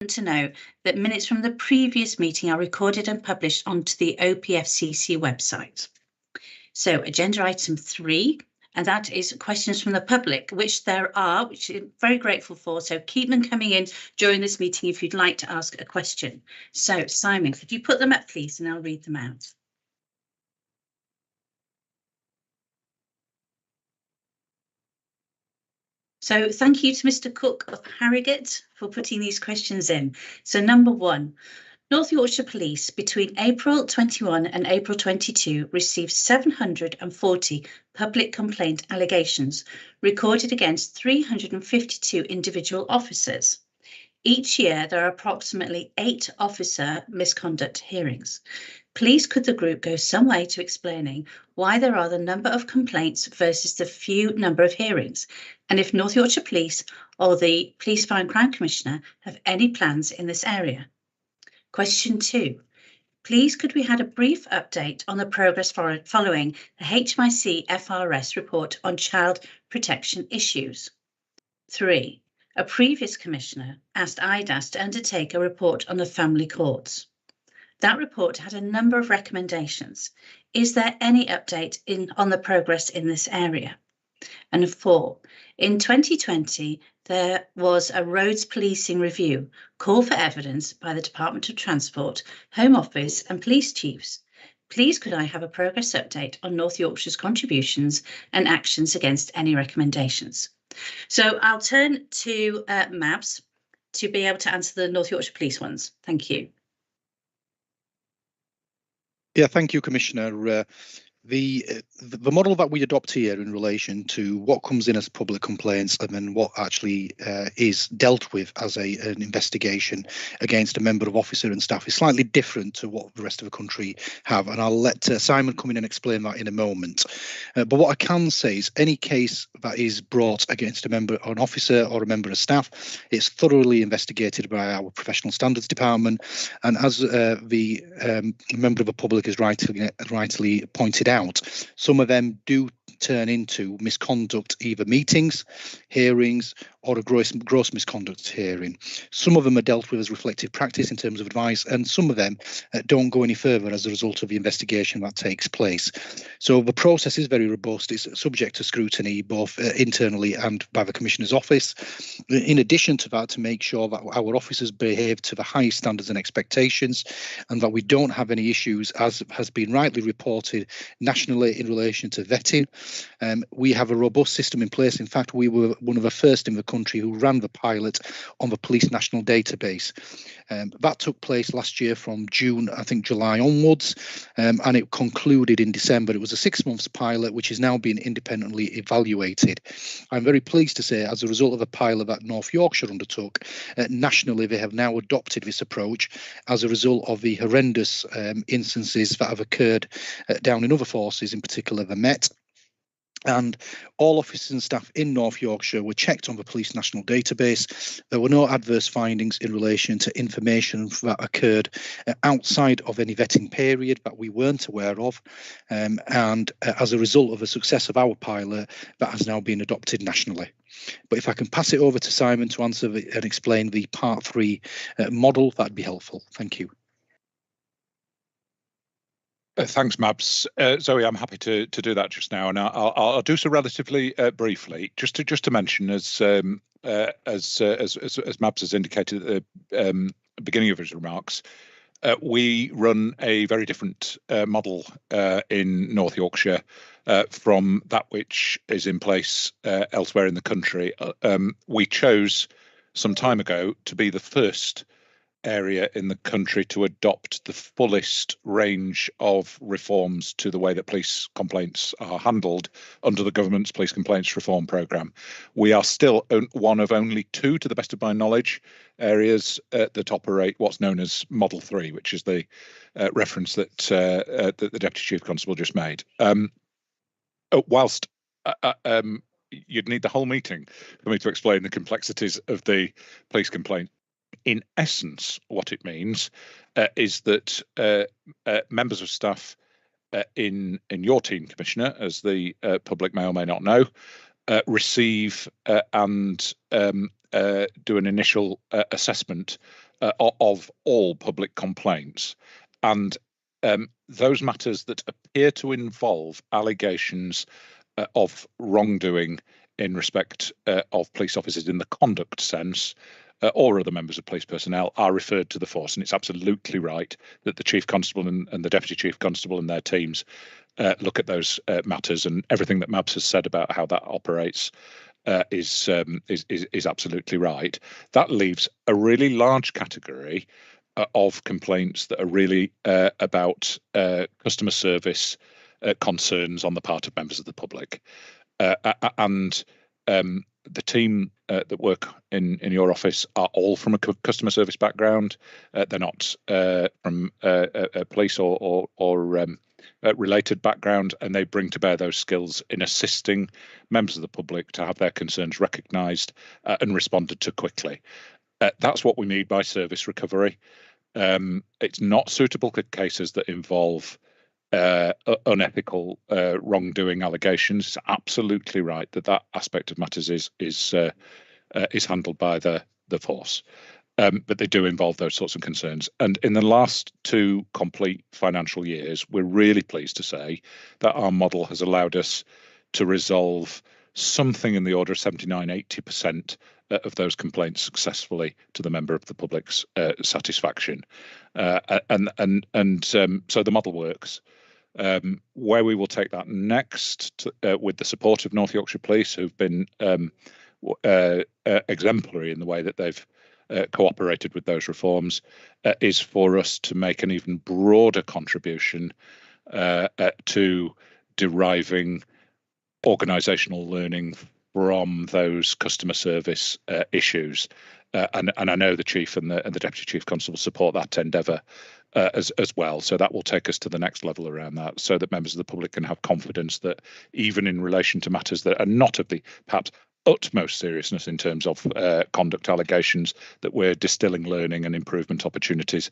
To note that minutes from the previous meeting are recorded and published onto the OPFCC website. So agenda item 3, and that is questions from the public, which there are, which I'm very grateful for. So keep them coming in during this meeting if you'd like to ask a question. So Simon, could you put them up, please, and I'll read them out. So thank you to Mr. Cook of Harrogate for putting these questions in. So number 1, North Yorkshire Police between April 21 and April 22 received 740 public complaint allegations recorded against 352 individual officers. Each year, there are approximately 8 officer misconduct hearings. Please could the group go some way to explaining why there are the number of complaints versus the few number of hearings, and if North Yorkshire Police or the Police Fire and Crime Commissioner have any plans in this area? Question 2. Please could we have a brief update on the progress following the HMIC FRS report on child protection issues? 3. A previous commissioner asked IDAS to undertake a report on the family courts. That report had a number of recommendations. Is there any update on the progress in this area? And 4. In 2020, there was a roads policing review, call for evidence by the Department of Transport, Home Office and police chiefs. Please could I have a progress update on North Yorkshire's contributions and actions against any recommendations? So I'll turn to Mabs to be able to answer the North Yorkshire Police ones. Thank you. Yeah, thank you, Commissioner. The model that we adopt here in relation to what comes in as public complaints and then what actually is dealt with as an investigation against a member of officer and staff is slightly different to what the rest of the country have, and I'll let Simon come in and explain that in a moment. But what I can say is any case that is brought against a member, an officer or a member of staff, it's thoroughly investigated by our professional standards department, and as the member of the public has rightly pointed out, some of them do turn into misconduct, either meetings, hearings, or a gross misconduct hearing. Some of them are dealt with as reflective practice in terms of advice, and some of them don't go any further as a result of the investigation that takes place. So the process is very robust. It's subject to scrutiny both internally and by the Commissioner's office. In addition to that, to make sure that our officers behave to the highest standards and expectations, and that we don't have any issues, as has been rightly reported nationally in relation to vetting. We have a robust system in place. In fact, we were one of the first in the country who ran the pilot on the Police National Database. That took place last year from June, I think July onwards, and it concluded in December. It was a 6-month pilot, which is now being independently evaluated. I'm very pleased to say, as a result of a pilot that North Yorkshire undertook, nationally they have now adopted this approach as a result of the horrendous instances that have occurred down in other forces, in particular the Met. And all officers and staff in North Yorkshire were checked on the Police National Database. There were no adverse findings in relation to information that occurred outside of any vetting period that we weren't aware of. And as a result of the success of our pilot, that has now been adopted nationally. But if I can pass it over to Simon to answer and explain the Part 3 model, that'd be helpful. Thank you. Thanks, Mabs. Zoe, I'm happy to do that just now, and I'll do so relatively briefly. Just to mention, as Mabs has indicated at the beginning of his remarks, we run a very different model in North Yorkshire from that which is in place elsewhere in the country. We chose some time ago to be the first area in the country to adopt the fullest range of reforms to the way that police complaints are handled under the government's police complaints reform programme. We are still one of only 2, to the best of my knowledge, areas that operate what's known as Model 3, which is the reference that the Deputy Chief Constable just made. Whilst you'd need the whole meeting for me to explain the complexities of the police complaint, in essence, what it means is that members of staff in your team, Commissioner, as the public may or may not know, receive and do an initial assessment of all public complaints, and those matters that appear to involve allegations of wrongdoing in respect of police officers in the conduct sense, or other members of police personnel, are referred to the force. And it's absolutely right that the Chief Constable and the Deputy Chief Constable and their teams look at those matters, and everything that Mabs has said about how that operates is absolutely right. That leaves a really large category of complaints that are really about customer service concerns on the part of members of the public, and the team that work in your office are all from a customer service background. They're not from a police or related background, and they bring to bear those skills in assisting members of the public to have their concerns recognised and responded to quickly. That's what we mean by service recovery. It's not suitable for cases that involve unethical wrongdoing allegations. It's absolutely right that aspect of matters is handled by the force, but they do involve those sorts of concerns. And in the last 2 complete financial years, we're really pleased to say that our model has allowed us to resolve something in the order of 79–80% of those complaints successfully to the member of the public's satisfaction, and so the model works. Where we will take that next, with the support of North Yorkshire Police, who've been exemplary in the way that they've cooperated with those reforms, is for us to make an even broader contribution to deriving organisational learning from those customer service issues, and I know the Chief and the Deputy Chief Constable support that endeavour as well. So that will take us to the next level around that, so that members of the public can have confidence that even in relation to matters that are not of the perhaps utmost seriousness in terms of conduct allegations, that we're distilling learning and improvement opportunities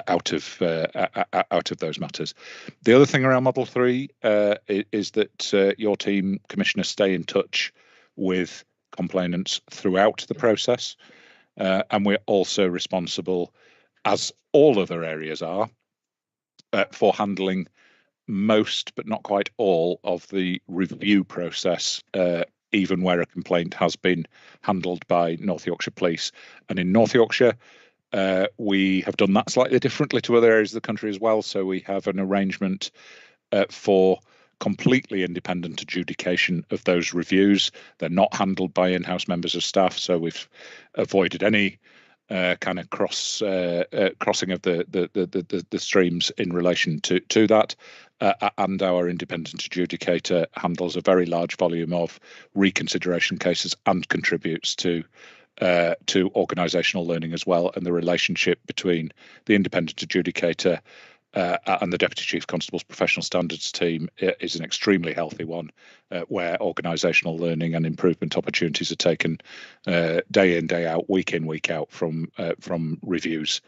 out of those matters. The other thing around Model 3 is that your team, Commissioner, stay in touch with complainants throughout the process, and we're also responsible, as all other areas are, for handling most but not quite all of the review process, even where a complaint has been handled by North Yorkshire Police. And in North Yorkshire, we have done that slightly differently to other areas of the country as well. So we have an arrangement for completely independent adjudication of those reviews. They're not handled by in-house members of staff, so we've avoided any kind of crossing of the streams in relation to that, and our independent adjudicator handles a very large volume of reconsideration cases and contributes to organisational learning as well. And the relationship between the independent adjudicator and the Deputy Chief Constable's professional standards team is an extremely healthy one, where organisational learning and improvement opportunities are taken day in, day out, week in, week out from reviews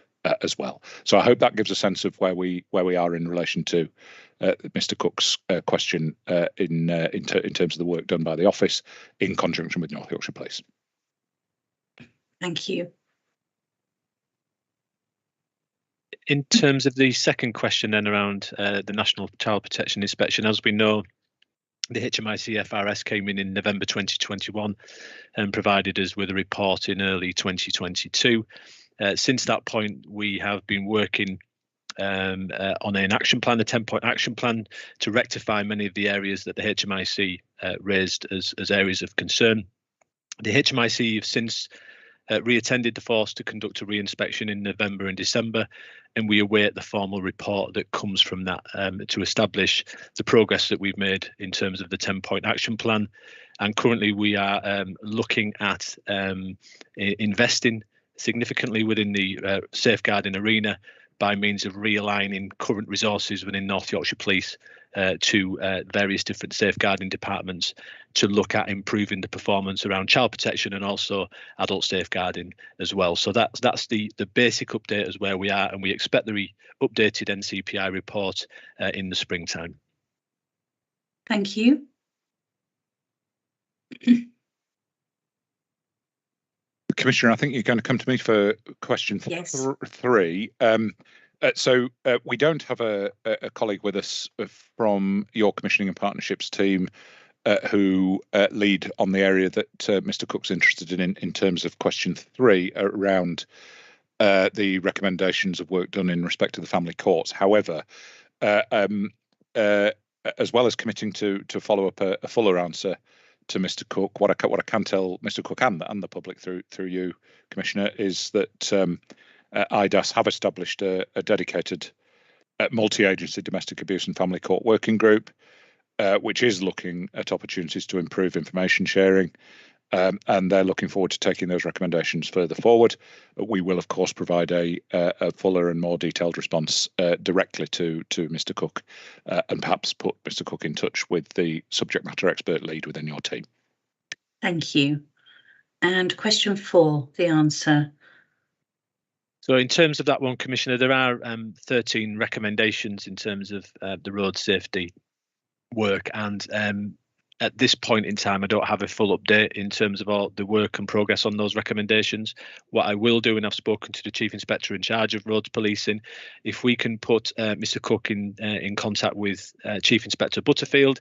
as well. So I hope that gives a sense of where we are in relation to Mr. Cook's question in terms of the work done by the office in conjunction with North Yorkshire Police. Thank you. In terms of the second question then around the National Child Protection Inspection, as we know, the HMIC FRS came in November 2021 and provided us with a report in early 2022. Since that point, we have been working on an action plan, a 10-point action plan, to rectify many of the areas that the HMIC raised as areas of concern. The HMIC have since re-attended the force to conduct a re-inspection in November and December, and we await the formal report that comes from that to establish the progress that we've made in terms of the 10-point action plan. And currently we are looking at investing significantly within the safeguarding arena by means of realigning current resources within North Yorkshire Police to various different safeguarding departments to look at improving the performance around child protection and also adult safeguarding as well. So that's the basic update as where we are, and we expect the updated NCPI report in the springtime. Thank you. Commissioner, I think you're going to come to me for question Yes. 3. So we don't have a colleague with us from your commissioning and partnerships team who lead on the area that Mr. Cook's interested in terms of question 3 around the recommendations of work done in respect to the family courts. However, as well as committing to follow up a fuller answer to Mr. Cook, what I can tell Mr. Cook and the public through you, Commissioner, is that IDAS have established a dedicated multi-agency domestic abuse and family court working group, which is looking at opportunities to improve information sharing. And they're looking forward to taking those recommendations further forward. We will, of course, provide a fuller and more detailed response directly to Mr. Cook, and perhaps put Mr. Cook in touch with the subject matter expert lead within your team. Thank you. And question 4, the answer. So in terms of that one, Commissioner, there are 13 recommendations in terms of the road safety work, and at this point in time, I don't have a full update in terms of all the work and progress on those recommendations. What I will do, and I've spoken to the Chief Inspector in charge of roads policing, if we can put Mr. Cook in contact with Chief Inspector Butterfield,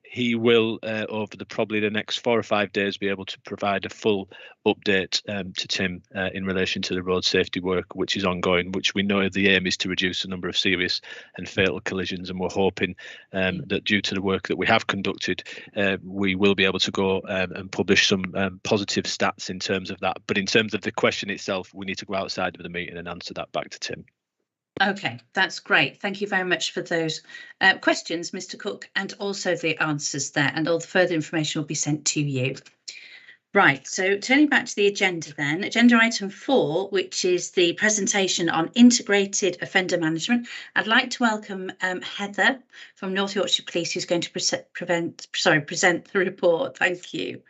he will, over probably the next 4 or 5 days, be able to provide a full update to Tim in relation to the road safety work, which is ongoing, which we know the aim is to reduce the number of serious and fatal collisions. And we're hoping that due to the work that we have conducted, we will be able to go and publish some positive stats in terms of that. But in terms of the question itself, we need to go outside of the meeting and answer that back to Tim. Okay, that's great. Thank you very much for those questions, Mr. Cook, and also the answers there, and all the further information will be sent to you. Right, so turning back to the agenda then, agenda item 4, which is the presentation on integrated offender management. I'd like to welcome Heather from North Yorkshire Police, who's going to present the report. Thank you.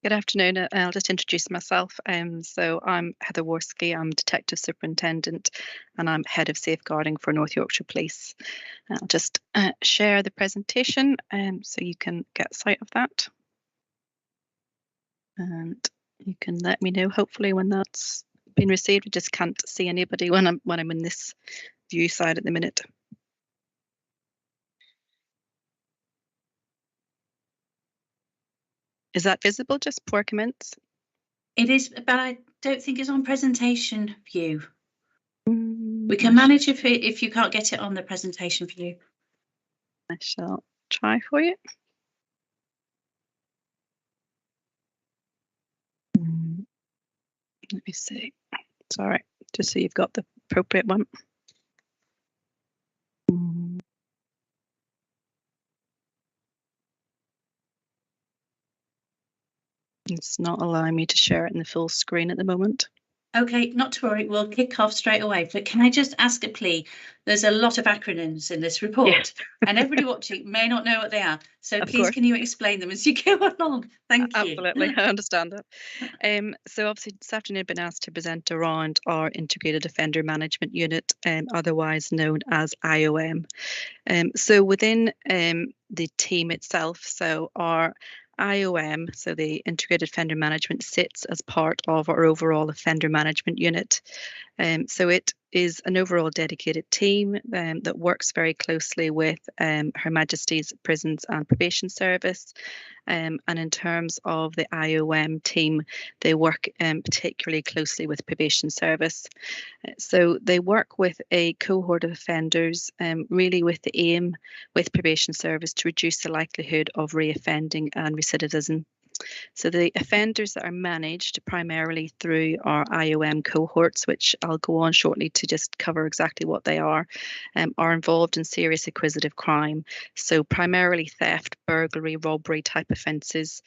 Good afternoon. I'll just introduce myself. So I'm Heather Worski. I'm Detective Superintendent and I'm Head of Safeguarding for North Yorkshire Police. I'll just share the presentation so you can get sight of that. And you can let me know hopefully when that's been received. I just can't see anybody when I'm in this view side at the minute. Is that visible? Just poor comments? It is, but I don't think it's on presentation view. We can manage if you can't get it on the presentation view. I shall try for you. Let me see. Sorry, just so you've got the appropriate one. It's not allowing me to share it in the full screen at the moment. Okay, not to worry, we'll kick off straight away. But can I just ask a plea? There's a lot of acronyms in this report, and everybody watching may not know what they are. So please, can you explain them as you go along? Thank you. Absolutely, I understand that. So obviously this afternoon I've been asked to present around our Integrated Offender Management Unit, otherwise known as IOM. So within the team itself, so our IOM, so the Integrated Offender Management, sits as part of our overall offender management unit. So it is an overall dedicated team that works very closely with Her Majesty's Prisons and Probation Service. And in terms of the IOM team, they work particularly closely with Probation Service. So they work with a cohort of offenders, really with the aim with Probation Service to reduce the likelihood of reoffending and recidivism. So the offenders that are managed primarily through our IOM cohorts, which I'll go on shortly to just cover exactly what they are involved in serious acquisitive crime. So primarily theft, burglary, robbery type offences,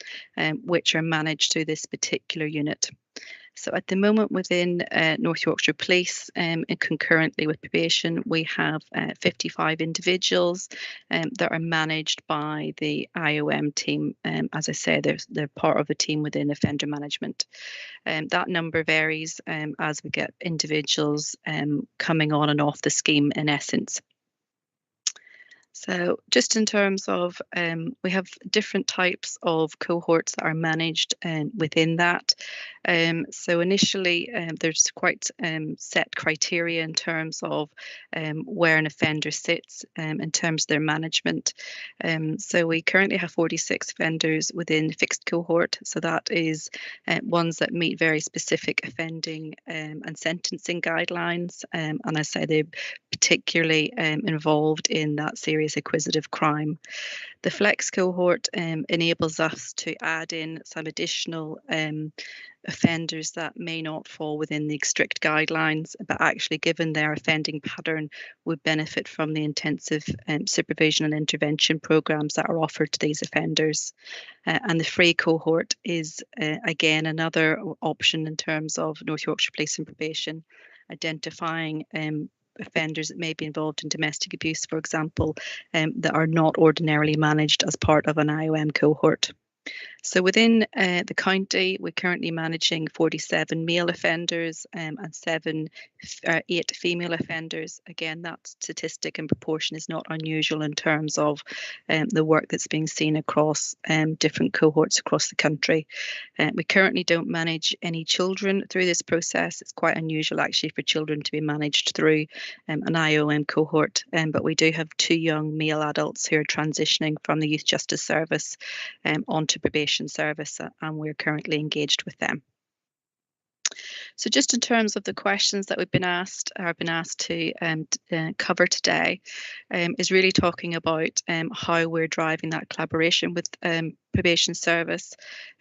which are managed through this particular unit. So at the moment within North Yorkshire Police and concurrently with probation, we have 55 individuals that are managed by the IOM team. As I say, they're part of a team within offender management. That number varies as we get individuals coming on and off the scheme in essence. So just in terms of, we have different types of cohorts that are managed within that. So initially, there's quite set criteria in terms of where an offender sits in terms of their management. So we currently have 46 offenders within the fixed cohort. So that is ones that meet very specific offending and sentencing guidelines. And I say they're particularly involved in that serious acquisitive crime. The flex cohort enables us to add in some additional offenders that may not fall within the strict guidelines, but actually, given their offending pattern, would benefit from the intensive supervision and intervention programs that are offered to these offenders. And the free cohort is, again, another option in terms of North Yorkshire Police and Probation, identifying offenders that may be involved in domestic abuse, for example, that are not ordinarily managed as part of an IOM cohort. So within the county, we're currently managing 47 male offenders and 8 female offenders. Again, that statistic and proportion is not unusual in terms of the work that's being seen across different cohorts across the country. We currently don't manage any children through this process. It's quite unusual actually for children to be managed through an IOM cohort, but we do have 2 young male adults who are transitioning from the Youth Justice Service onto probation service, and we're currently engaged with them. So just in terms of the questions that we've been asked to cover today, is really talking about how we're driving that collaboration with probation service.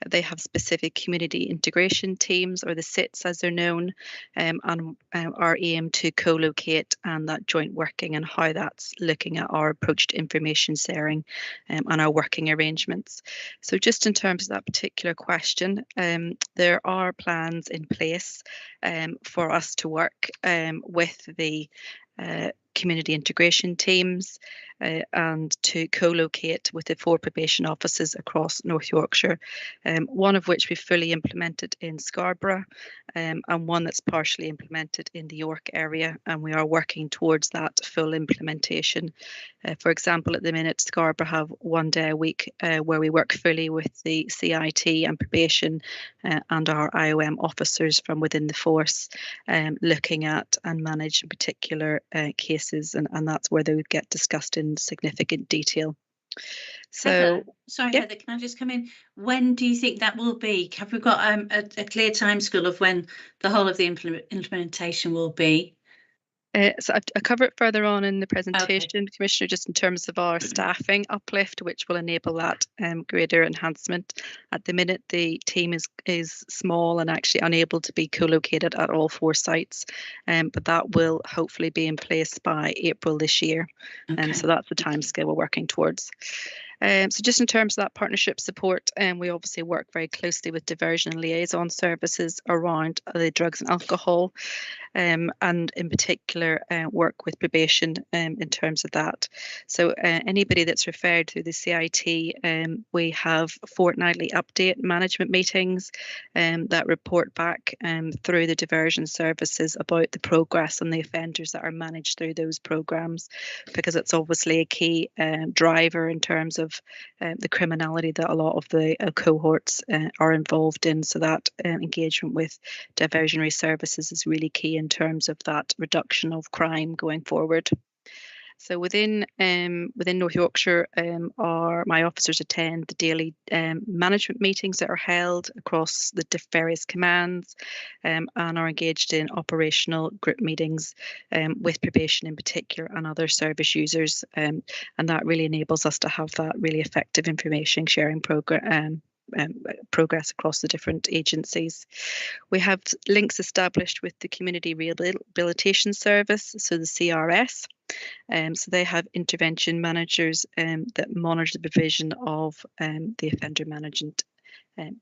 They have specific community integration teams, or the SITs as they're known, and our aim to co-locate and that joint working, and how that's looking at our approach to information sharing and our working arrangements. So just in terms of that particular question, there are plans in place for us to work with the community integration teams and to co-locate with the 4 probation offices across North Yorkshire, one of which we fully implemented in Scarborough and one that's partially implemented in the York area, and we are working towards that full implementation. For example, at the minute, Scarborough have 1 day a week where we work fully with the CIT and probation and our IOM officers from within the force, looking at and manage particular cases, and that's where they would get discussed in significant detail. So, Heather, sorry, yeah. Heather, can I just come in? When do you think that will be? Have we got a clear timescale of when the whole of the implementation will be? So I cover it further on in the presentation, Commissioner, just in terms of our staffing uplift, which will enable that greater enhancement. At the minute, the team is small and actually unable to be co-located at all 4 sites, but that will hopefully be in place by April this year. And so that's the timescale we're working towards. So just in terms of that partnership support, we obviously work very closely with diversion and liaison services around the drugs and alcohol, and in particular work with probation in terms of that. So anybody that's referred through the CIT, we have fortnightly update management meetings that report back through the diversion services about the progress on the offenders that are managed through those programs, because it's obviously a key driver in terms of the criminality that a lot of the cohorts are involved in. So that engagement with diversionary services is really key in terms of that reduction of crime going forward. So within North Yorkshire, my officers attend the daily management meetings that are held across the various commands, and are engaged in operational group meetings with probation in particular and other service users, and that really enables us to have that really effective information sharing program. Progress across the different agencies. We have links established with the Community Rehabilitation Service, so the CRS. So they have intervention managers that monitor the provision of the offender management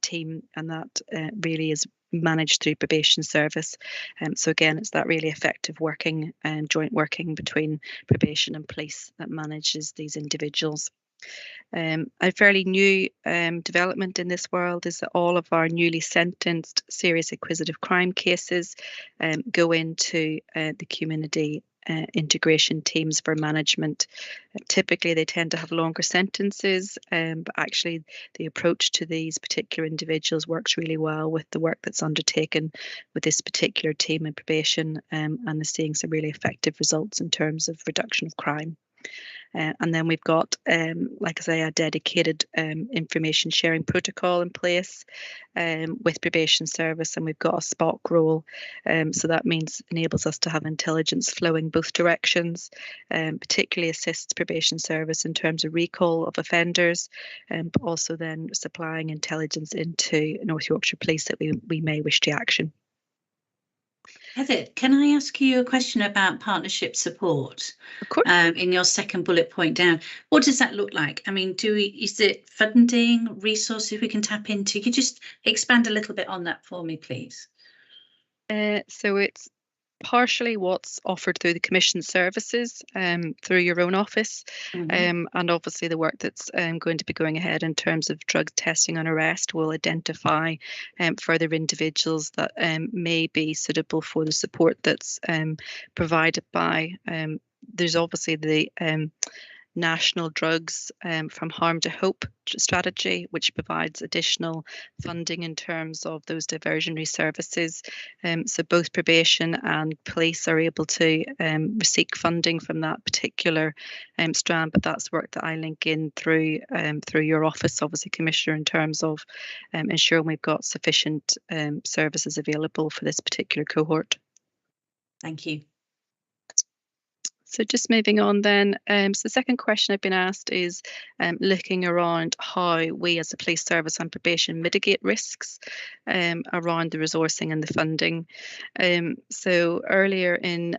team, and that really is managed through probation service. So again, it's that really effective working and joint working between probation and police that manages these individuals. A fairly new development in this world is that all of our newly sentenced serious acquisitive crime cases go into the community integration teams for management. Typically, they tend to have longer sentences, but actually the approach to these particular individuals works really well with the work that's undertaken with this particular team in probation, and they're seeing some really effective results in terms of reduction of crime. And then we've got, like I say, a dedicated information sharing protocol in place with probation service, and we've got a SPOC role. So that means enables us to have intelligence flowing both directions, particularly assists probation service in terms of recall of offenders, but also then supplying intelligence into North Yorkshire Police that we may wish to action. Heather, can I ask you a question about partnership support? Of course. In your second bullet point down, what does that look like? I mean, is it funding, resources we can tap into? Could you just expand a little bit on that for me, please? So it's partially what's offered through the Commission services through your own office, and obviously the work that's going to be going ahead in terms of drug testing and arrest will identify further individuals that may be suitable for the support that's provided by. There's obviously the National Drugs from Harm to Hope strategy, which provides additional funding in terms of those diversionary services. So both probation and police are able to seek funding from that particular strand, but that's work that I link in through your office, obviously, Commissioner, in terms of ensuring we've got sufficient services available for this particular cohort. Thank you. So just moving on then, so the second question I've been asked is looking around how we as a police service and probation mitigate risks around the resourcing and the funding. So earlier in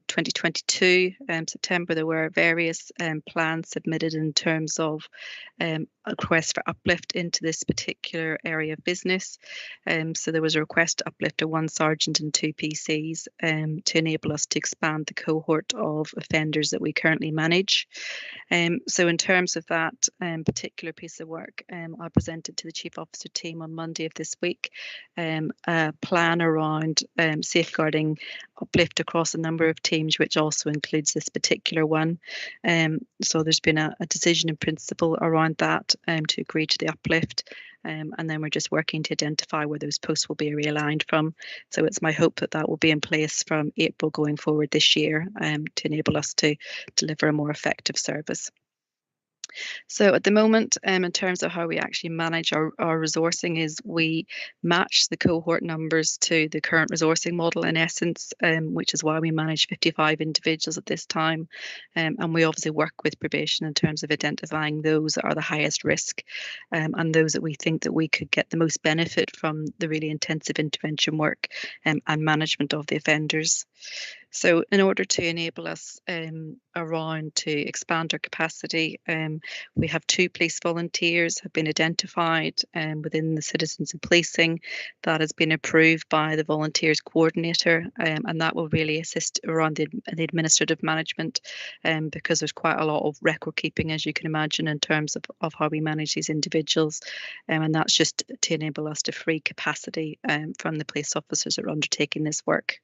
2022, September, there were various plans submitted in terms of a request for uplift into this particular area of business. So there was a request to uplift to 1 sergeant and 2 PCs to enable us to expand the cohort of offenders that we currently manage. So in terms of that particular piece of work, I presented to the Chief Officer team on Monday of this week a plan around safeguarding uplift across a number of teams, which also includes this particular one. So there's been a decision in principle around that to agree to the uplift. And then we're just working to identify where those posts will be realigned from. So it's my hope that that will be in place from April going forward this year to enable us to deliver a more effective service. So at the moment, in terms of how we actually manage our resourcing, is we match the cohort numbers to the current resourcing model in essence, which is why we manage 55 individuals at this time. And we obviously work with probation in terms of identifying those that are the highest risk and those that we think that we could get the most benefit from the really intensive intervention work and management of the offenders. So in order to enable us around to expand our capacity, we have 2 police volunteers have been identified within the Citizens in Policing. That has been approved by the Volunteers Coordinator, and that will really assist around the administrative management because there's quite a lot of record keeping, as you can imagine, in terms of how we manage these individuals. And that's just to enable us to free capacity from the police officers that are undertaking this work.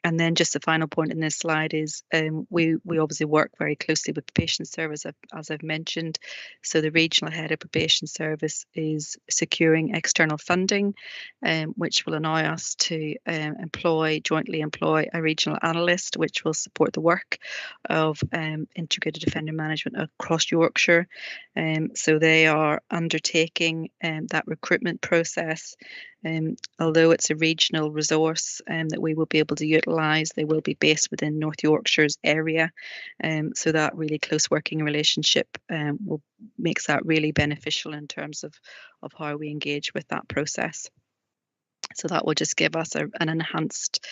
And then just the final point in this slide is we obviously work very closely with probation service, as I've mentioned. So the regional head of probation service is securing external funding, which will allow us to jointly employ a regional analyst, which will support the work of integrated offender management across Yorkshire. So they are undertaking that recruitment process. Although it's a regional resource that we will be able to utilise, they will be based within North Yorkshire's area. So that really close working relationship makes that really beneficial in terms of how we engage with that process. So that will just give us an enhanced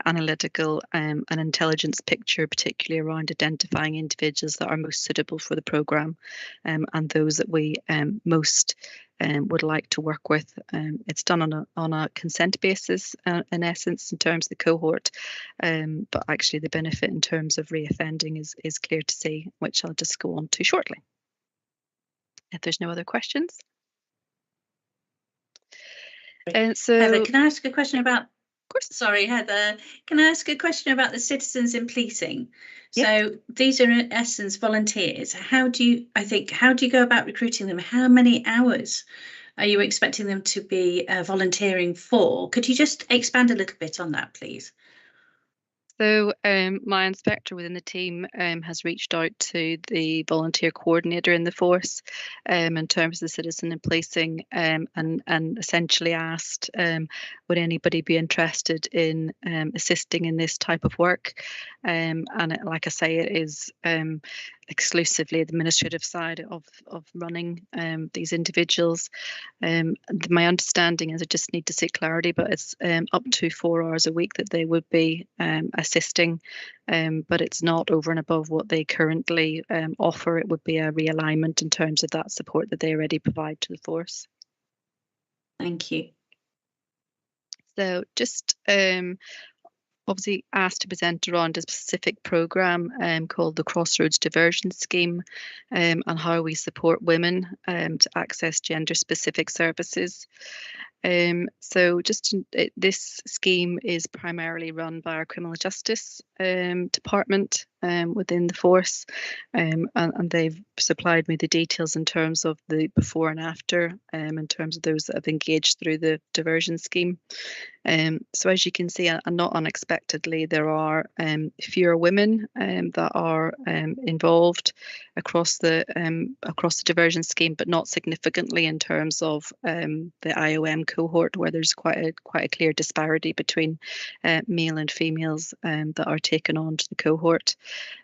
analytical and intelligence picture, particularly around identifying individuals that are most suitable for the programme and those that we most would like to work with. It's done on a consent basis, in essence, in terms of the cohort, but actually the benefit in terms of reoffending is clear to see, which I'll just go on to shortly. If there's no other questions. Heather, can I ask a question about course. Sorry, Heather. Can I ask a question about the citizens in policing? Yep. So these are in essence volunteers. How do you go about recruiting them? How many hours are you expecting them to be volunteering for? Could you just expand a little bit on that, please? So my inspector within the team has reached out to the volunteer coordinator in the force in terms of the citizen in policing and essentially asked would anybody be interested in assisting in this type of work. And like I say, it is exclusively the administrative side of running these individuals. My understanding is I just need to seek clarity, but it's up to 4 hours a week that they would be assisting, but it's not over and above what they currently offer. It would be a realignment in terms of that support that they already provide to the force. Thank you. So just obviously asked to present around a specific programme called the Crossroads Diversion Scheme and how we support women to access gender-specific services. So this scheme is primarily run by our criminal justice department within the force, and they've supplied me the details in terms of the before and after in terms of those that have engaged through the diversion scheme. So as you can see, and not unexpectedly, there are fewer women that are involved across the diversion scheme, but not significantly in terms of the IOM cohort, where there's quite a clear disparity between male and females that are taken on to the cohort.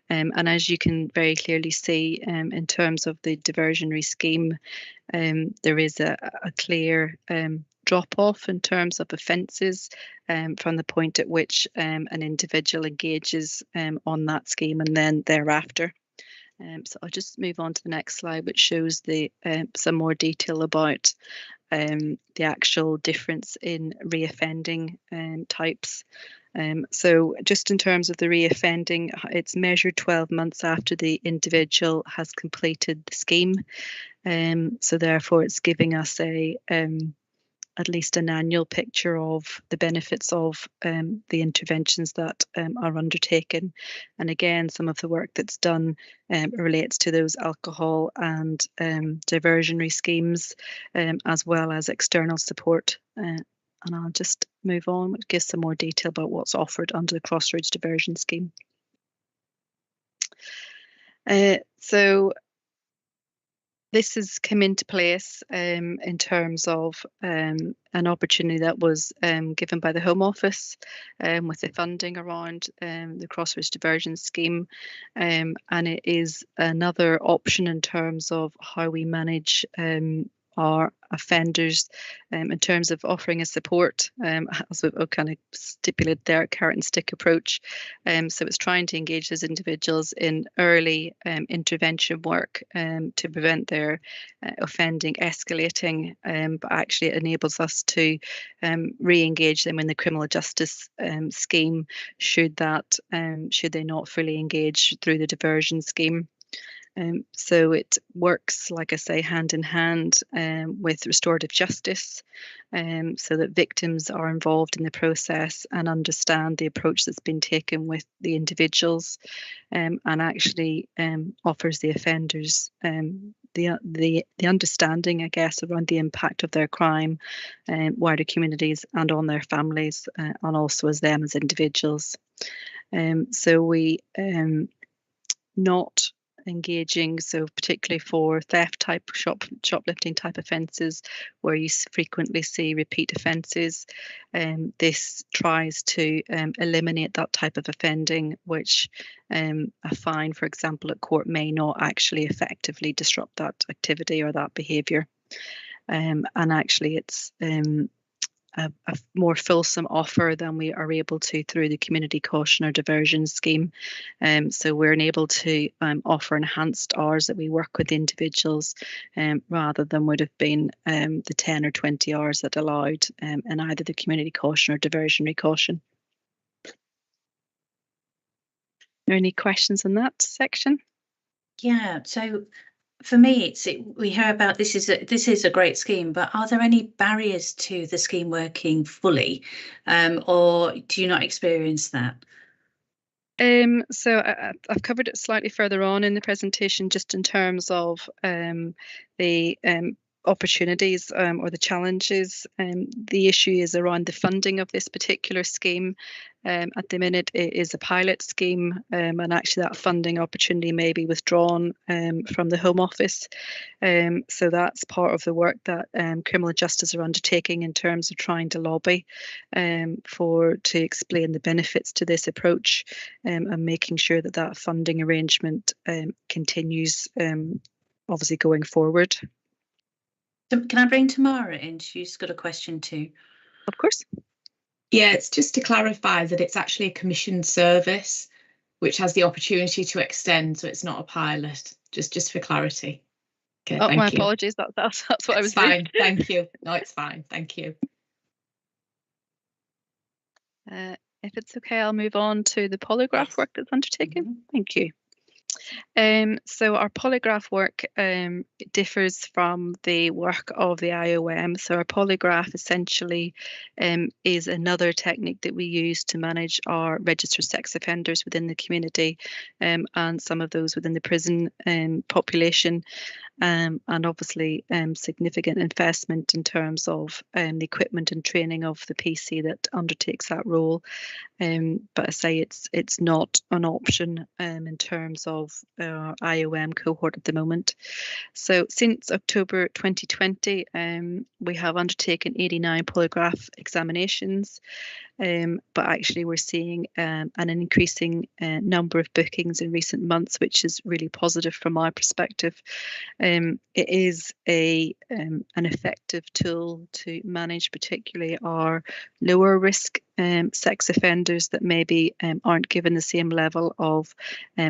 And as you can very clearly see, in terms of the diversionary scheme, there is a clear drop-off in terms of offences from the point at which an individual engages on that scheme and then thereafter. So I'll just move on to the next slide, which shows some more detail about the actual difference in reoffending types. So just in terms of the reoffending, it's measured 12 months after the individual has completed the scheme. So therefore it's giving us at least an annual picture of the benefits of the interventions that are undertaken. And again, some of the work that's done relates to those alcohol and diversionary schemes, as well as external support. And I'll just move on, which gives some more detail about what's offered under the Crossroads Diversion Scheme. So this has come into place in terms of an opportunity that was given by the Home Office with the funding around the Crossroads Diversion Scheme. And it is another option in terms of how we manage our offenders in terms of offering a support, as we've kind of stipulated there, carrot and stick approach. So it's trying to engage those individuals in early intervention work to prevent their offending escalating, but actually it enables us to re-engage them in the criminal justice scheme should they not fully engage through the diversion scheme. So it works, like I say, hand in hand with restorative justice, so that victims are involved in the process and understand the approach that's been taken with the individuals, and actually offers the offenders the understanding, I guess, around the impact of their crime, wider communities and on their families, and also as them as individuals. So we not engaging, so particularly for theft type, shoplifting type offences where you frequently see repeat offences, this tries to eliminate that type of offending, which a fine, for example, at court may not actually effectively disrupt that activity or that behaviour. And actually it's a more fulsome offer than we are able to through the community caution or diversion scheme. So we're able to offer enhanced hours that we work with individuals rather than would have been the 10 or 20 hours that allowed in either the community caution or diversionary caution. Are there any questions on that section? Yeah, so for me, we hear about this is a great scheme, but are there any barriers to the scheme working fully, or do you not experience that? So I've covered it slightly further on in the presentation, just in terms of the opportunities or the challenges. The issue is around the funding of this particular scheme. At the minute, it is a pilot scheme, and actually that funding opportunity may be withdrawn from the Home Office. So that's part of the work that Criminal Justice are undertaking in terms of trying to lobby to explain the benefits to this approach, and making sure that that funding arrangement continues, obviously going forward. So can I bring Tamara in? She's got a question too. Of course. Yeah, it's just to clarify that it's actually a commissioned service, which has the opportunity to extend, so it's not a pilot. Just for clarity. Okay, oh, thank my you. apologies. That's what I was fine. doing. Thank you. No, it's fine. Thank you. If it's okay, I'll move on to the polygraph work that's undertaken. Mm-hmm. Thank you. So our polygraph work differs from the work of the IOM. So our polygraph essentially is another technique that we use to manage our registered sex offenders within the community, and some of those within the prison population. And obviously significant investment in terms of the equipment and training of the PC that undertakes that role. But I say it's not an option in terms of our IOM cohort at the moment. So since October 2020, we have undertaken 89 polygraph examinations. But actually we're seeing an increasing number of bookings in recent months, which is really positive from my perspective. It is an effective tool to manage particularly our lower risk sex offenders that maybe aren't given the same level of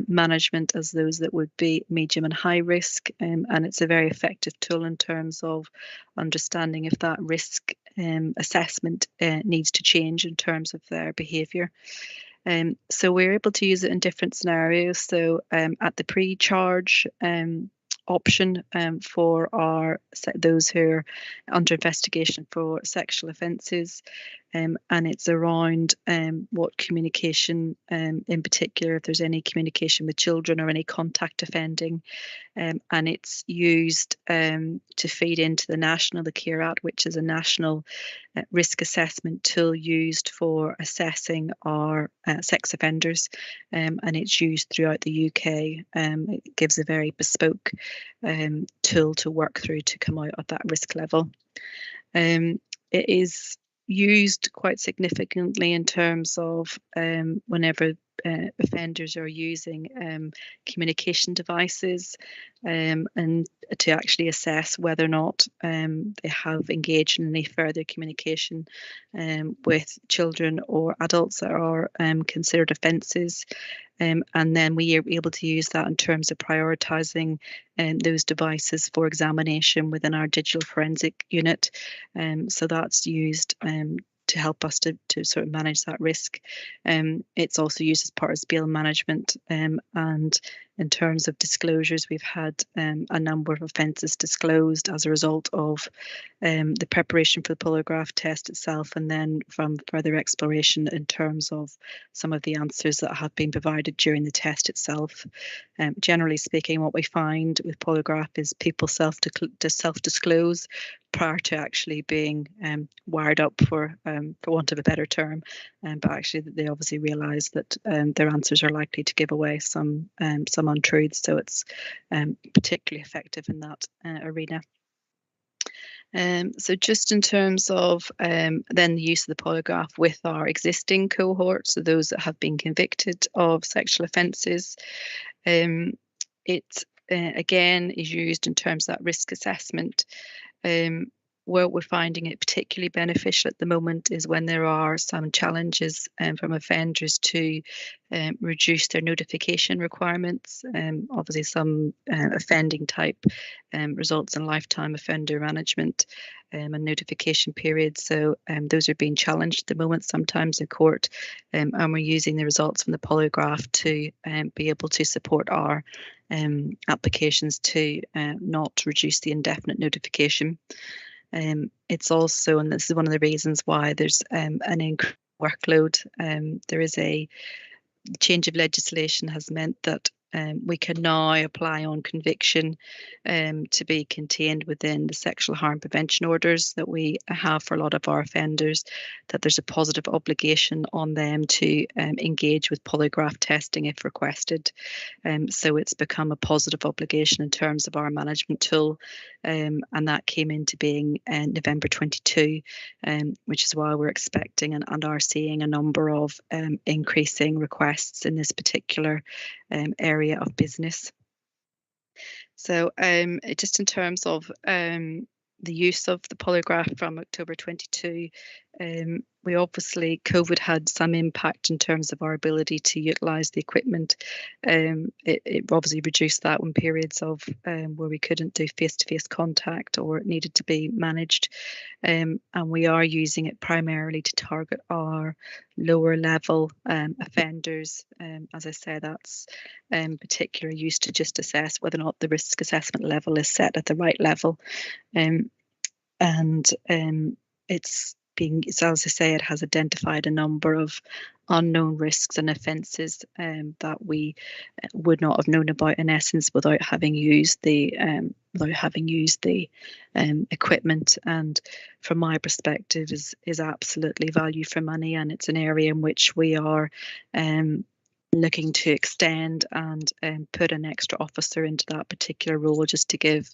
management as those that would be medium and high risk, and it's a very effective tool in terms of understanding if that risk assessment needs to change in terms of their behaviour. So we're able to use it in different scenarios. So at the pre-charge option for those who are under investigation for sexual offences, and it's around what communication, in particular, if there's any communication with children or any contact offending, and it's used to feed into the CARE Act, which is a national risk assessment tool used for assessing our sex offenders, and it's used throughout the UK. It gives a very bespoke tool to work through to come out at that risk level. It is used quite significantly in terms of whenever offenders are using communication devices, and to actually assess whether or not they have engaged in any further communication with children or adults that are considered offences. And then we are able to use that in terms of prioritising those devices for examination within our digital forensic unit. So that's used to help us to sort of manage that risk. It's also used as part of bail management, and in terms of disclosures, we've had a number of offences disclosed as a result of the preparation for the polygraph test itself, and then from further exploration in terms of some of the answers that have been provided during the test itself. Generally speaking, what we find with polygraph is people self-disclose prior to actually being wired up, for want of a better term, but actually they obviously realise that their answers are likely to give away some untruths. So it's particularly effective in that arena. So just in terms of then the use of the polygraph with our existing cohorts, so those that have been convicted of sexual offences, it again is used in terms of that risk assessment. Where we're finding it particularly beneficial at the moment is when there are some challenges from offenders to reduce their notification requirements. Obviously, some offending type results in lifetime offender management and notification periods. So those are being challenged at the moment, sometimes in court, and we're using the results from the polygraph to be able to support our applications to not reduce the indefinite notification. It's also, and this is one of the reasons why there's an increased workload, there is a change of legislation has meant that we can now apply on conviction to be contained within the sexual harm prevention orders that we have for a lot of our offenders, that there's a positive obligation on them to engage with polygraph testing if requested. So it's become a positive obligation in terms of our management tool, and that came into being in November 22, which is why we're expecting and are seeing a number of increasing requests in this particular area of business. So just in terms of the use of the polygraph from October 22, we obviously, COVID had some impact in terms of our ability to utilise the equipment. It obviously reduced that when periods of where we couldn't do face-to-face contact or it needed to be managed. And we are using it primarily to target our lower level offenders. As I say, that's particularly used to just assess whether or not the risk assessment level is set at the right level. It's as I say, it has identified a number of unknown risks and offences that we would not have known about in essence without having used the equipment. And from my perspective, is absolutely value for money, and it's an area in which we are looking to extend and put an extra officer into that particular role, just to give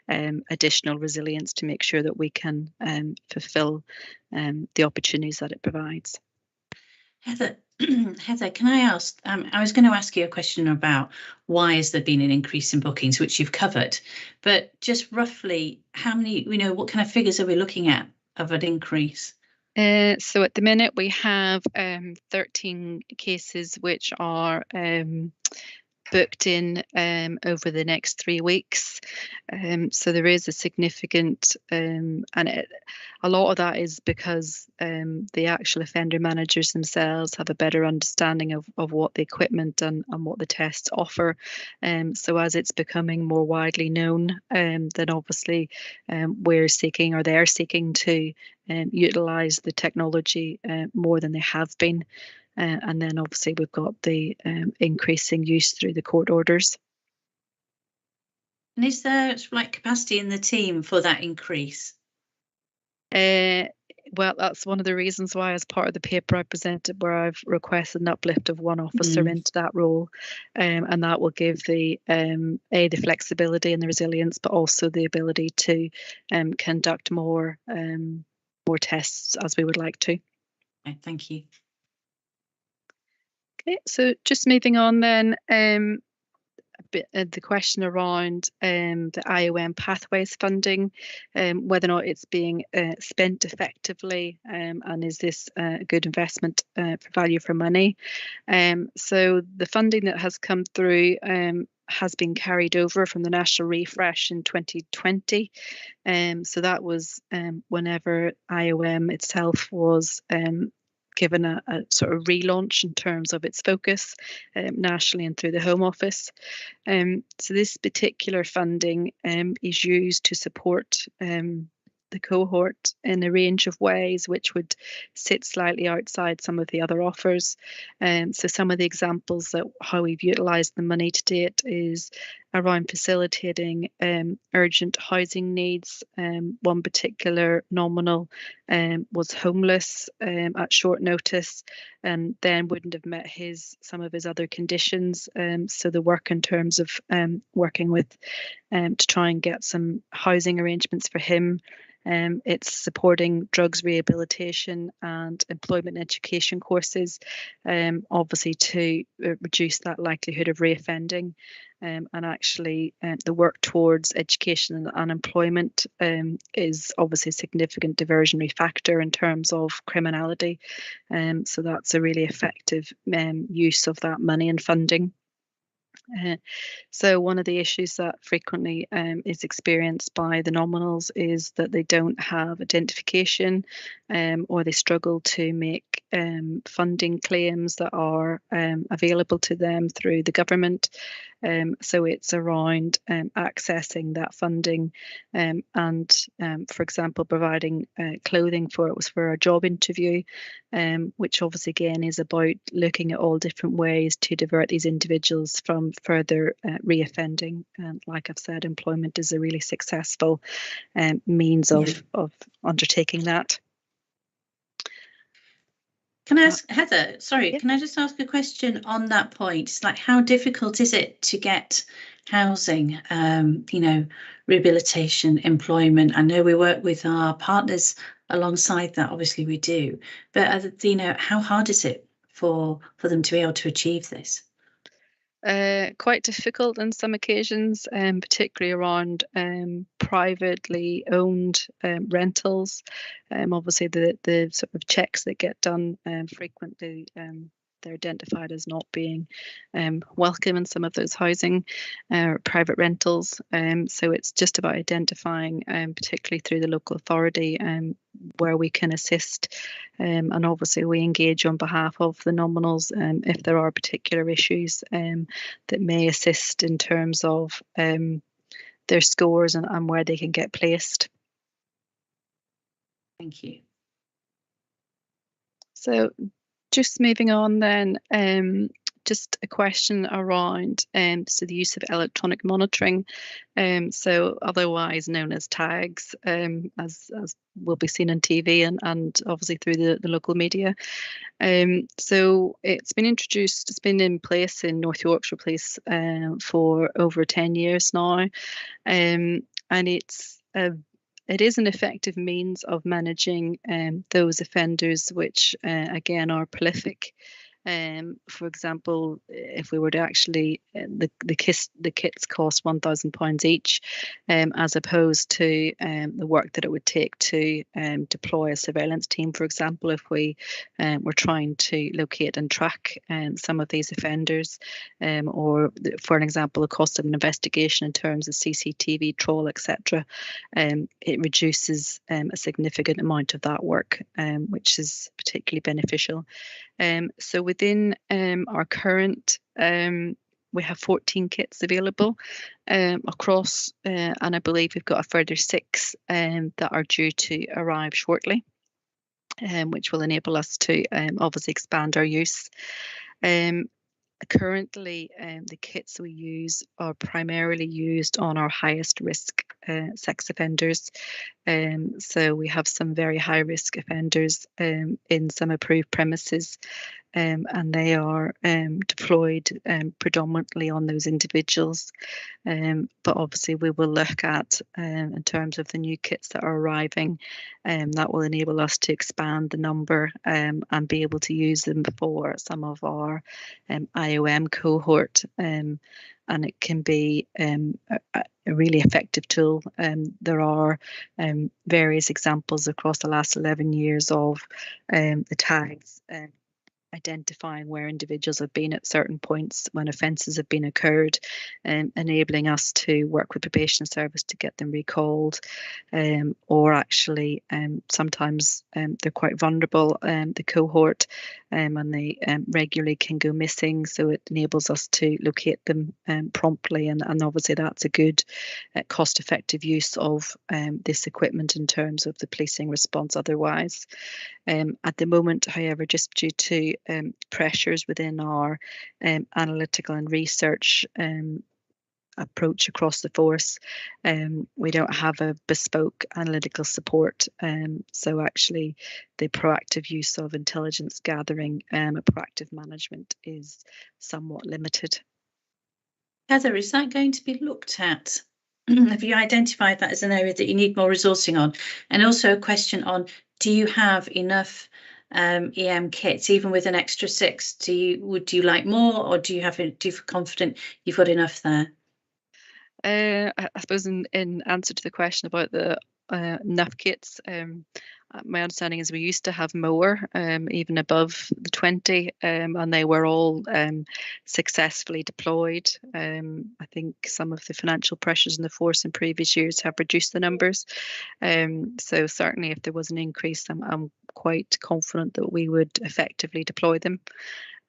additional resilience to make sure that we can fulfil the opportunities that it provides. Heather, Heather, can I ask, I was going to ask you a question about why has there been an increase in bookings, which you've covered, but just roughly how many, what kind of figures are we looking at of an increase? So at the minute we have 13 cases which are booked in over the next 3 weeks. So there is a significant, a lot of that is because the actual offender managers themselves have a better understanding of what the equipment and what the tests offer. So as it's becoming more widely known, then obviously we're seeking, or they're seeking to utilise the technology more than they have been. And then obviously we've got the increasing use through the court orders. And is there capacity in the team for that increase? Well, that's one of the reasons why, as part of the paper I presented, where I've requested an uplift of one officer into that role, and that will give the flexibility and the resilience, but also the ability to conduct more tests as we would like to. Okay, thank you. Okay, so just moving on then, the question around the IOM pathways funding, whether or not it's being spent effectively, and is this a good investment for value for money. So the funding that has come through has been carried over from the National Refresh in 2020. So that was whenever IOM itself was given a sort of relaunch in terms of its focus nationally and through the Home Office. So this particular funding is used to support the cohort in a range of ways which would sit slightly outside some of the other offers. So some of the examples that how we've utilised the money to date is around facilitating urgent housing needs. One particular nominal was homeless at short notice, and then wouldn't have met some of his other conditions. So the work in terms of working with to try and get some housing arrangements for him. It's supporting drugs rehabilitation and employment and education courses, obviously to reduce that likelihood of reoffending. And actually the work towards education and unemployment is obviously a significant diversionary factor in terms of criminality. So that's a really effective use of that money and funding. So one of the issues that frequently is experienced by the nominals is that they don't have identification, or they struggle to make funding claims that are available to them through the government. So it's around accessing that funding and, for example, providing clothing for a job interview, which obviously again is about looking at all different ways to divert these individuals from further reoffending. And like I've said, employment is a really successful means of undertaking that. Can I ask, Heather, sorry, Yeah. Can I just ask a question on that point? It's like, how difficult is it to get housing, rehabilitation, employment? I know we work with our partners alongside that, obviously we do, but, how hard is it for them to be able to achieve this? Quite difficult on some occasions, particularly around privately owned rentals. Obviously, the sort of checks that get done frequently, they're identified as not being welcome in some of those housing private rentals. So it's just about identifying, particularly through the local authority, where we can assist. And obviously we engage on behalf of the nominals if there are particular issues that may assist in terms of their scores and where they can get placed. Thank you. So just moving on then, just a question around so the use of electronic monitoring, so otherwise known as tags, as will be seen on TV and obviously through the local media. So it's been introduced, it's been in place in North Yorkshire Police for over 10 years now, and it is an effective means of managing those offenders which, again, are prolific. For example, if we were to actually, the kits cost £1,000 each, as opposed to the work that it would take to deploy a surveillance team, for example, if we were trying to locate and track some of these offenders, or for an example, the cost of an investigation in terms of CCTV, trawl, etc. It reduces a significant amount of that work, which is particularly beneficial. So within our current, we have 14 kits available across, and I believe we've got a further 6 that are due to arrive shortly, which will enable us to obviously expand our use. Currently, the kits we use are primarily used on our highest risk sex offenders. So we have some very high risk offenders in some approved premises, and they are deployed predominantly on those individuals. But obviously we will look at, in terms of the new kits that are arriving, that will enable us to expand the number and be able to use them for some of our IOM cohort. And it can be a really effective tool. There are various examples across the last 11 years of the tags identifying where individuals have been at certain points when offences have been occurred, enabling us to work with probation service to get them recalled, or actually sometimes they're quite vulnerable, the cohort, and they regularly can go missing, so it enables us to locate them promptly, and obviously that's a good cost-effective use of this equipment in terms of the policing response otherwise. At the moment, however, just due to pressures within our analytical and research approach across the force, we don't have a bespoke analytical support. So actually the proactive use of intelligence gathering, proactive management is somewhat limited. Heather, is that going to be looked at? Have you identified that as an area that you need more resourcing on? And also a question on, do you have enough EM kits, even with an extra 6? Would you like more, or do you feel confident you've got enough there? I suppose in answer to the question about the enough kits, my understanding is we used to have more, even above the 20, and they were all successfully deployed. I think some of the financial pressures in the force in previous years have reduced the numbers. So certainly if there was an increase, I'm quite confident that we would effectively deploy them.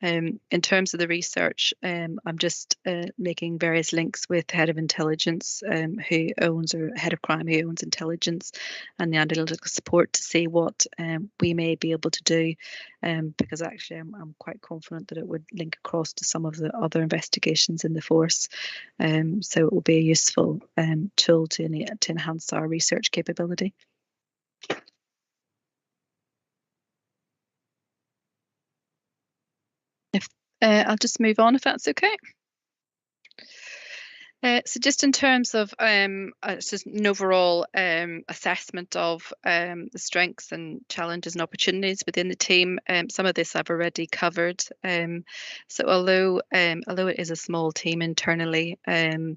In terms of the research, I'm just making various links with the head of intelligence who owns, or head of crime who owns intelligence, and the analytical support to see what we may be able to do, because actually I'm quite confident that it would link across to some of the other investigations in the force. So it will be a useful tool to enhance our research capability. I'll just move on if that's okay. So just in terms of just an overall assessment of the strengths and challenges and opportunities within the team, some of this I've already covered. So although it is a small team internally, there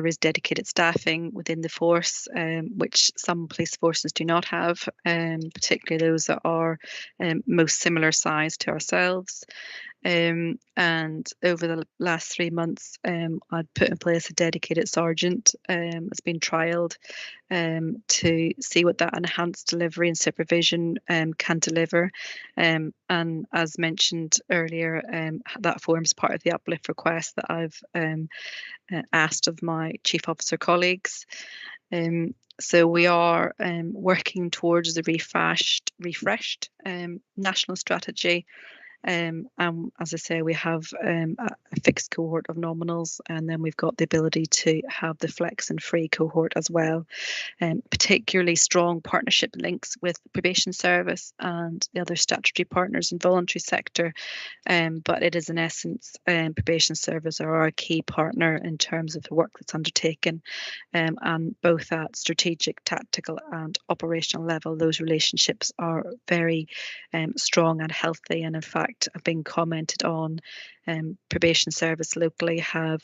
is dedicated staffing within the force, which some police forces do not have, particularly those that are most similar size to ourselves. And over the last 3 months, I'd put in place a dedicated sergeant that's been trialled to see what that enhanced delivery and supervision can deliver. And as mentioned earlier, that forms part of the uplift request that I've asked of my chief officer colleagues. So we are working towards the refreshed national strategy. And as I say, we have a fixed cohort of nominals, and then we've got the ability to have the flex and free cohort as well. Particularly strong partnership links with the probation service and the other statutory partners in voluntary sector. But it is in essence, probation service are our key partner in terms of the work that's undertaken, and both at strategic, tactical and operational level, those relationships are very strong and healthy, and in fact have been commented on. Probation service locally have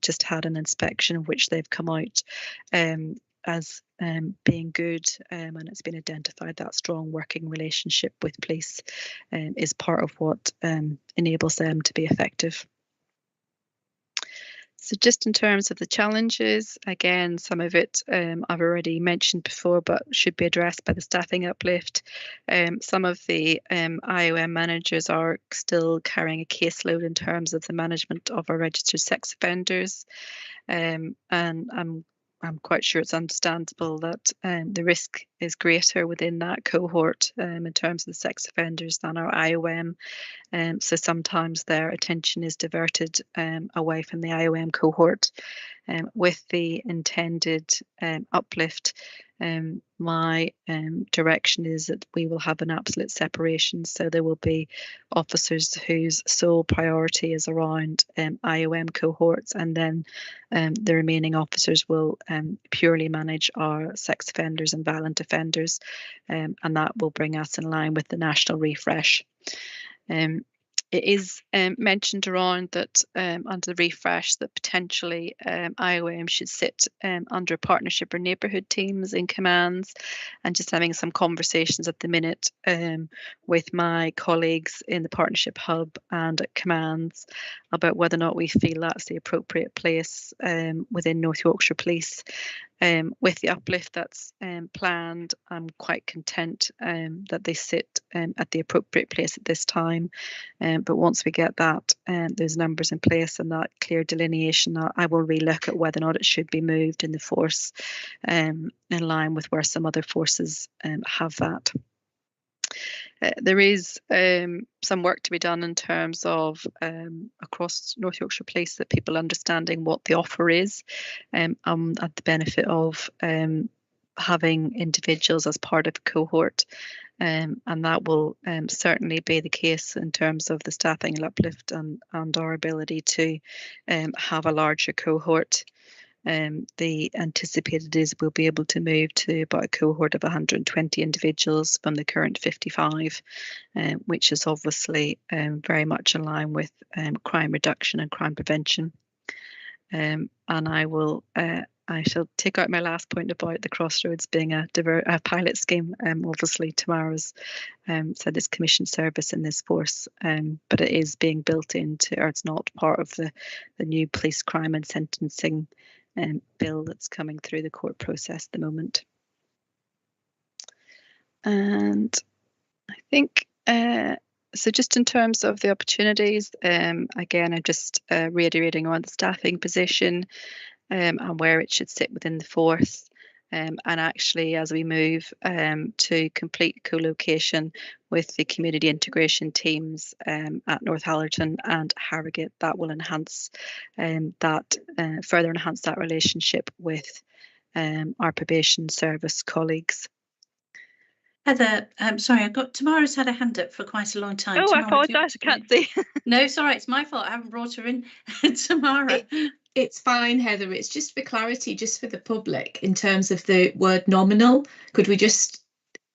just had an inspection which they've come out as being good, and it's been identified that strong working relationship with police is part of what enables them to be effective. So just in terms of the challenges, again, some of it I've already mentioned before, but should be addressed by the staffing uplift. Some of the IOM managers are still carrying a caseload in terms of the management of our registered sex offenders. And I'm quite sure it's understandable that the risk is greater within that cohort in terms of the sex offenders than our IOM. So sometimes their attention is diverted away from the IOM cohort. With the intended uplift, my direction is that we will have an absolute separation. So there will be officers whose sole priority is around IOM cohorts, and then the remaining officers will purely manage our sex offenders and violent offenders, and that will bring us in line with the national refresh. It is mentioned around that under the refresh that potentially IOM should sit under partnership or neighbourhood teams in commands, and just having some conversations at the minute with my colleagues in the partnership hub and at commands about whether or not we feel that's the appropriate place within North Yorkshire Police. With the uplift that's planned, I'm quite content that they sit at the appropriate place at this time. But once we get that, those numbers in place and that clear delineation, I will relook at whether or not it should be moved in the force in line with where some other forces have that. There is some work to be done in terms of across North Yorkshire Police, that people understanding what the offer is, at the benefit of having individuals as part of a cohort, and that will certainly be the case in terms of the staffing uplift and our ability to have a larger cohort. The anticipated is we'll be able to move to about a cohort of 120 individuals from the current 55, which is obviously very much in line with crime reduction and crime prevention. And I shall take out my last point about the Crossroads being a pilot scheme. Obviously, tomorrow's said this commission service in this force, but it is being built into, or it's not part of the new police crime and sentencing bill that's coming through the court process at the moment. And I think So just in terms of the opportunities, again, I'm just reiterating on the staffing position and where it should sit within the force. And actually, as we move to complete co-location with the community integration teams at North Hallerton and Harrogate, that will enhance further enhance that relationship with our probation service colleagues. Heather, sorry, Tamara's had a hand up for quite a long time. Oh, Tamara, I apologise, I can't see. No, it's all right, it's my fault. I haven't brought her in. Tamara. It's fine, Heather. It's just for clarity, just for the public, in terms of the word nominal. Could we just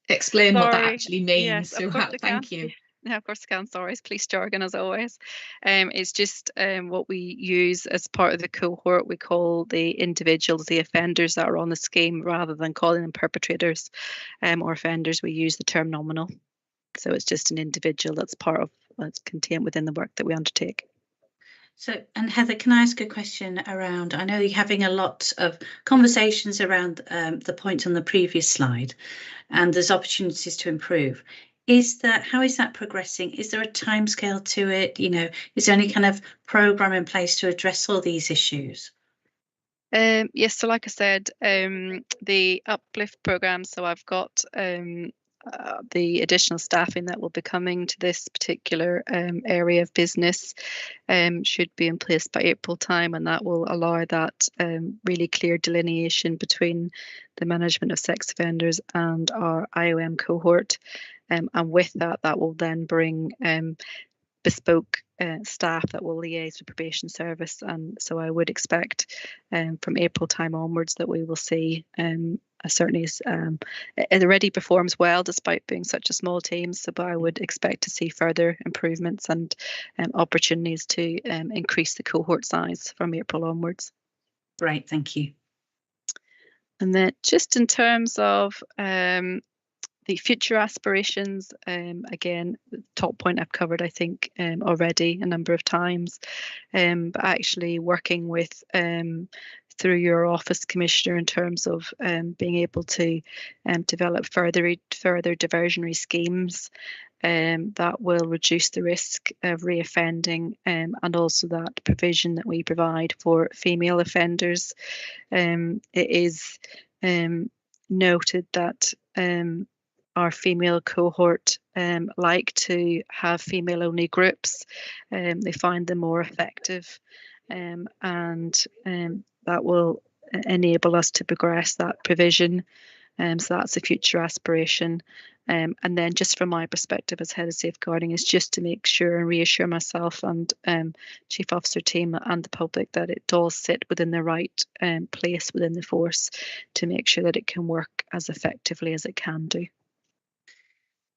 explain what that actually means? Yes, so thank you. Yeah, of course I can. Sorry, it's police jargon as always. It's just what we use as part of the cohort. We call the individuals the offenders that are on the scheme, rather than calling them perpetrators or offenders. We use the term nominal. So it's just an individual that's contained within the work that we undertake. So, and Heather, can I ask a question around, I know you're having a lot of conversations around the point on the previous slide, and there's opportunities to improve. How is that progressing? Is there a timescale to it? Is there any kind of program in place to address all these issues? Yes, so like I said, the uplift program, so I've got the additional staffing that will be coming to this particular area of business should be in place by April time, and that will allow that really clear delineation between the management of sex offenders and our IOM cohort. And with that will then bring bespoke staff that will liaise with probation service. And so I would expect from April time onwards that we will see certainly it already performs well despite being such a small team. So, but I would expect to see further improvements and opportunities to increase the cohort size from April onwards. Great, thank you. And then just in terms of the future aspirations, again, the top point I've covered, I think, already a number of times, but actually working with through your office, Commissioner, in terms of being able to develop further diversionary schemes that will reduce the risk of reoffending, and also that provision that we provide for female offenders. It is noted that our female cohort like to have female-only groups. They find them more effective, and that will enable us to progress that provision. So that's a future aspiration. And then just from my perspective as Head of Safeguarding is just to make sure and reassure myself and Chief Officer team and the public that it does sit within the right place within the force to make sure that it can work as effectively as it can do.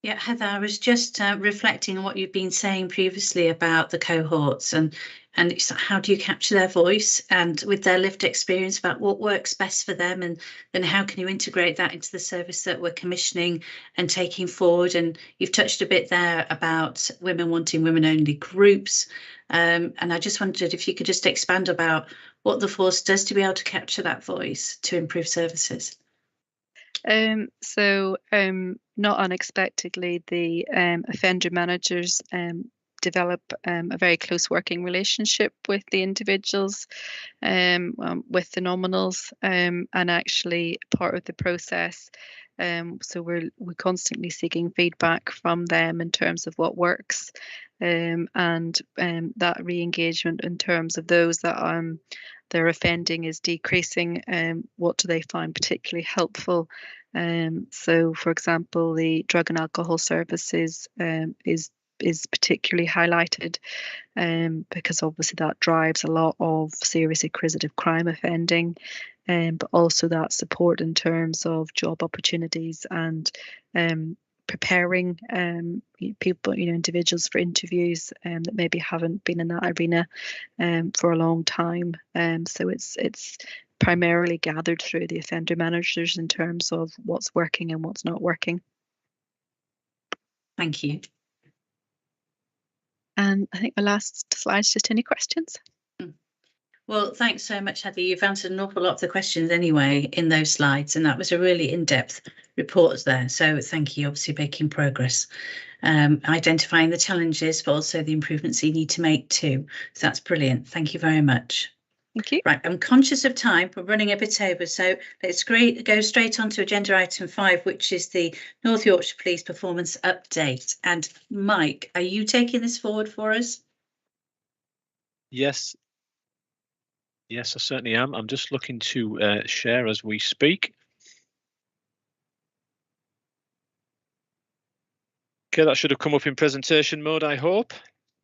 Yeah, Heather, I was just reflecting on what you've been saying previously about the cohorts and it's how do you capture their voice and with their lived experience about what works best for them, and then how can you integrate that into the service that we're commissioning and taking forward. And you've touched a bit there about women wanting women-only groups, and I just wondered if you could just expand about what the force does to be able to capture that voice to improve services. Not unexpectedly, the offender managers develop a very close working relationship with the individuals, with the nominals, and actually part of the process. So we're constantly seeking feedback from them in terms of what works, and that re-engagement in terms of those that their offending is decreasing. What do they find particularly helpful? So, for example, the drug and alcohol services is particularly highlighted because obviously that drives a lot of serious acquisitive crime offending, but also that support in terms of job opportunities and preparing people, individuals for interviews that maybe haven't been in that arena for a long time. So it's primarily gathered through the offender managers in terms of what's working and what's not working. Thank you. And I think the last slide's just any questions. Well, thanks so much, Heather. You've answered an awful lot of the questions anyway in those slides, and that was a really in-depth report there. So thank you, obviously making progress. identifying the challenges, but also the improvements you need to make too. So that's brilliant. Thank you very much. Thank you. Right, I'm conscious of time. We're running a bit over, so let's go straight on to agenda item 5, which is the North Yorkshire Police Performance Update. And Mike, are you taking this forward for us? Yes. Yes, I certainly am. I'm just looking to share as we speak. Okay, that should have come up in presentation mode, I hope.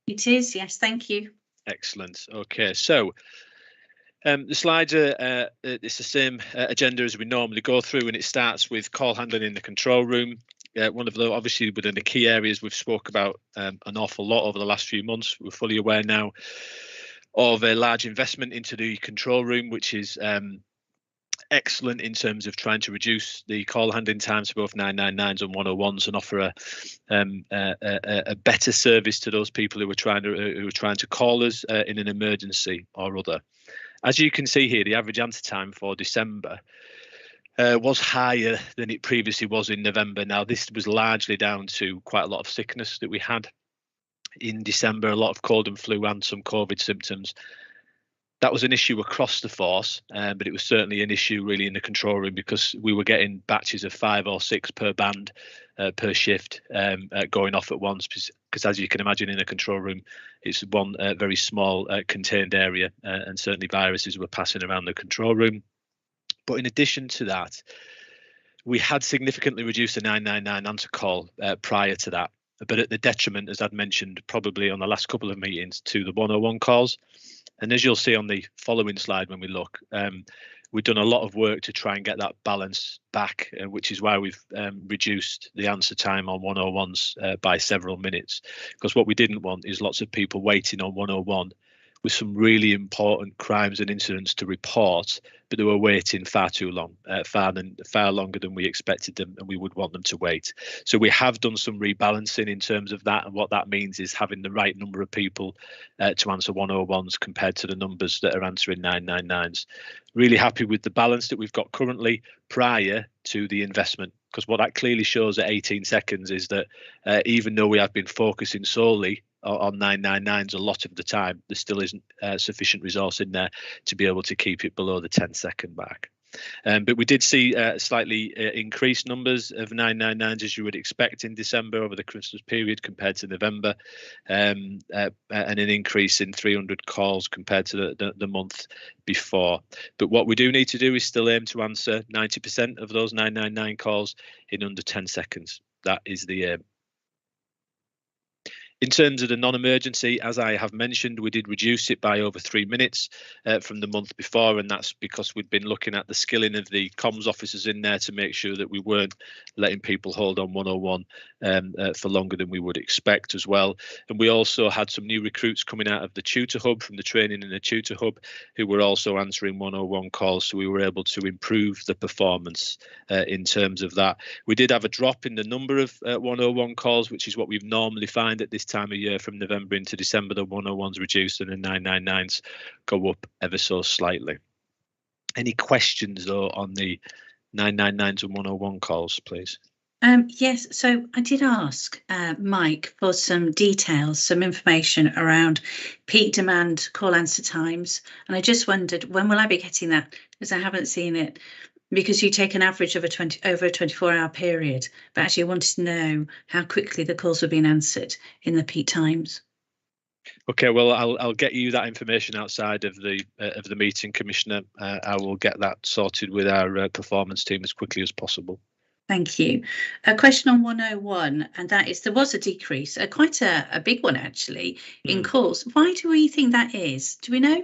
It is, yes, thank you. Excellent. Okay, so the slides are it's the same agenda as we normally go through, and it starts with call handling in the control room. One of the obviously within the key areas we've spoke about an awful lot over the last few months. We're fully aware now of a large investment into the control room, which is excellent in terms of trying to reduce the call handling times for both 999s and 101s and offer a better service to those people who are trying to call us in an emergency or other. As you can see here, the average answer time for December was higher than it previously was in November. Now, this was largely down to quite a lot of sickness that we had in December, a lot of cold and flu and some COVID symptoms. That was an issue across the force, but it was certainly an issue really in the control room because we were getting batches of 5 or 6 per band per shift going off at once. Because as you can imagine, in a control room, it's one very small contained area, and certainly viruses were passing around the control room. But in addition to that, we had significantly reduced the 999 answer call prior to that, but at the detriment, as I'd mentioned probably on the last couple of meetings, to the 101 calls. And as you'll see on the following slide when we look, we've done a lot of work to try and get that balance back, which is why we've reduced the answer time on 101s by several minutes. Because what we didn't want is lots of people waiting on 101 with some really important crimes and incidents to report, but they were waiting far too long, far longer than we expected them, and we would want them to wait. So we have done some rebalancing in terms of that, and what that means is having the right number of people to answer 101s compared to the numbers that are answering 999s. Really happy with the balance that we've got currently prior to the investment, because what that clearly shows at 18 seconds is that even though we have been focusing solely on 999s a lot of the time, there still isn't sufficient resource in there to be able to keep it below the 10-second mark. But we did see slightly increased numbers of 999s, as you would expect in December over the Christmas period compared to November, and an increase in 300 calls compared to the month before. But what we do need to do is still aim to answer 90% of those 999 calls in under 10 seconds. That is the aim. In terms of the non-emergency, as I have mentioned, we did reduce it by over 3 minutes from the month before, and that's because we'd been looking at the skilling of the comms officers in there to make sure that we weren't letting people hold on 101 for longer than we would expect as well. And we also had some new recruits coming out of the tutor hub, from the training in the tutor hub, who were also answering 101 calls, so we were able to improve the performance in terms of that. We did have a drop in the number of 101 calls, which is what we normally find at this time of year. From November into December, the 101s reduced and the 999s go up ever so slightly. Any questions though on the 999s and 101 calls, please? Yes, so I did ask Mike for some details, some information around peak demand call answer times, and I just wondered, when will I be getting that? Because I haven't seen it. Because you take an average of over a 24-hour period, but actually I wanted to know how quickly the calls were being answered in the peak times. Okay, well, I'll get you that information outside of the meeting, Commissioner. I will get that sorted with our performance team as quickly as possible. Thank you. A question on 101, and that is, there was a decrease, quite a big one actually, in calls. Why do we think that is? Do we know?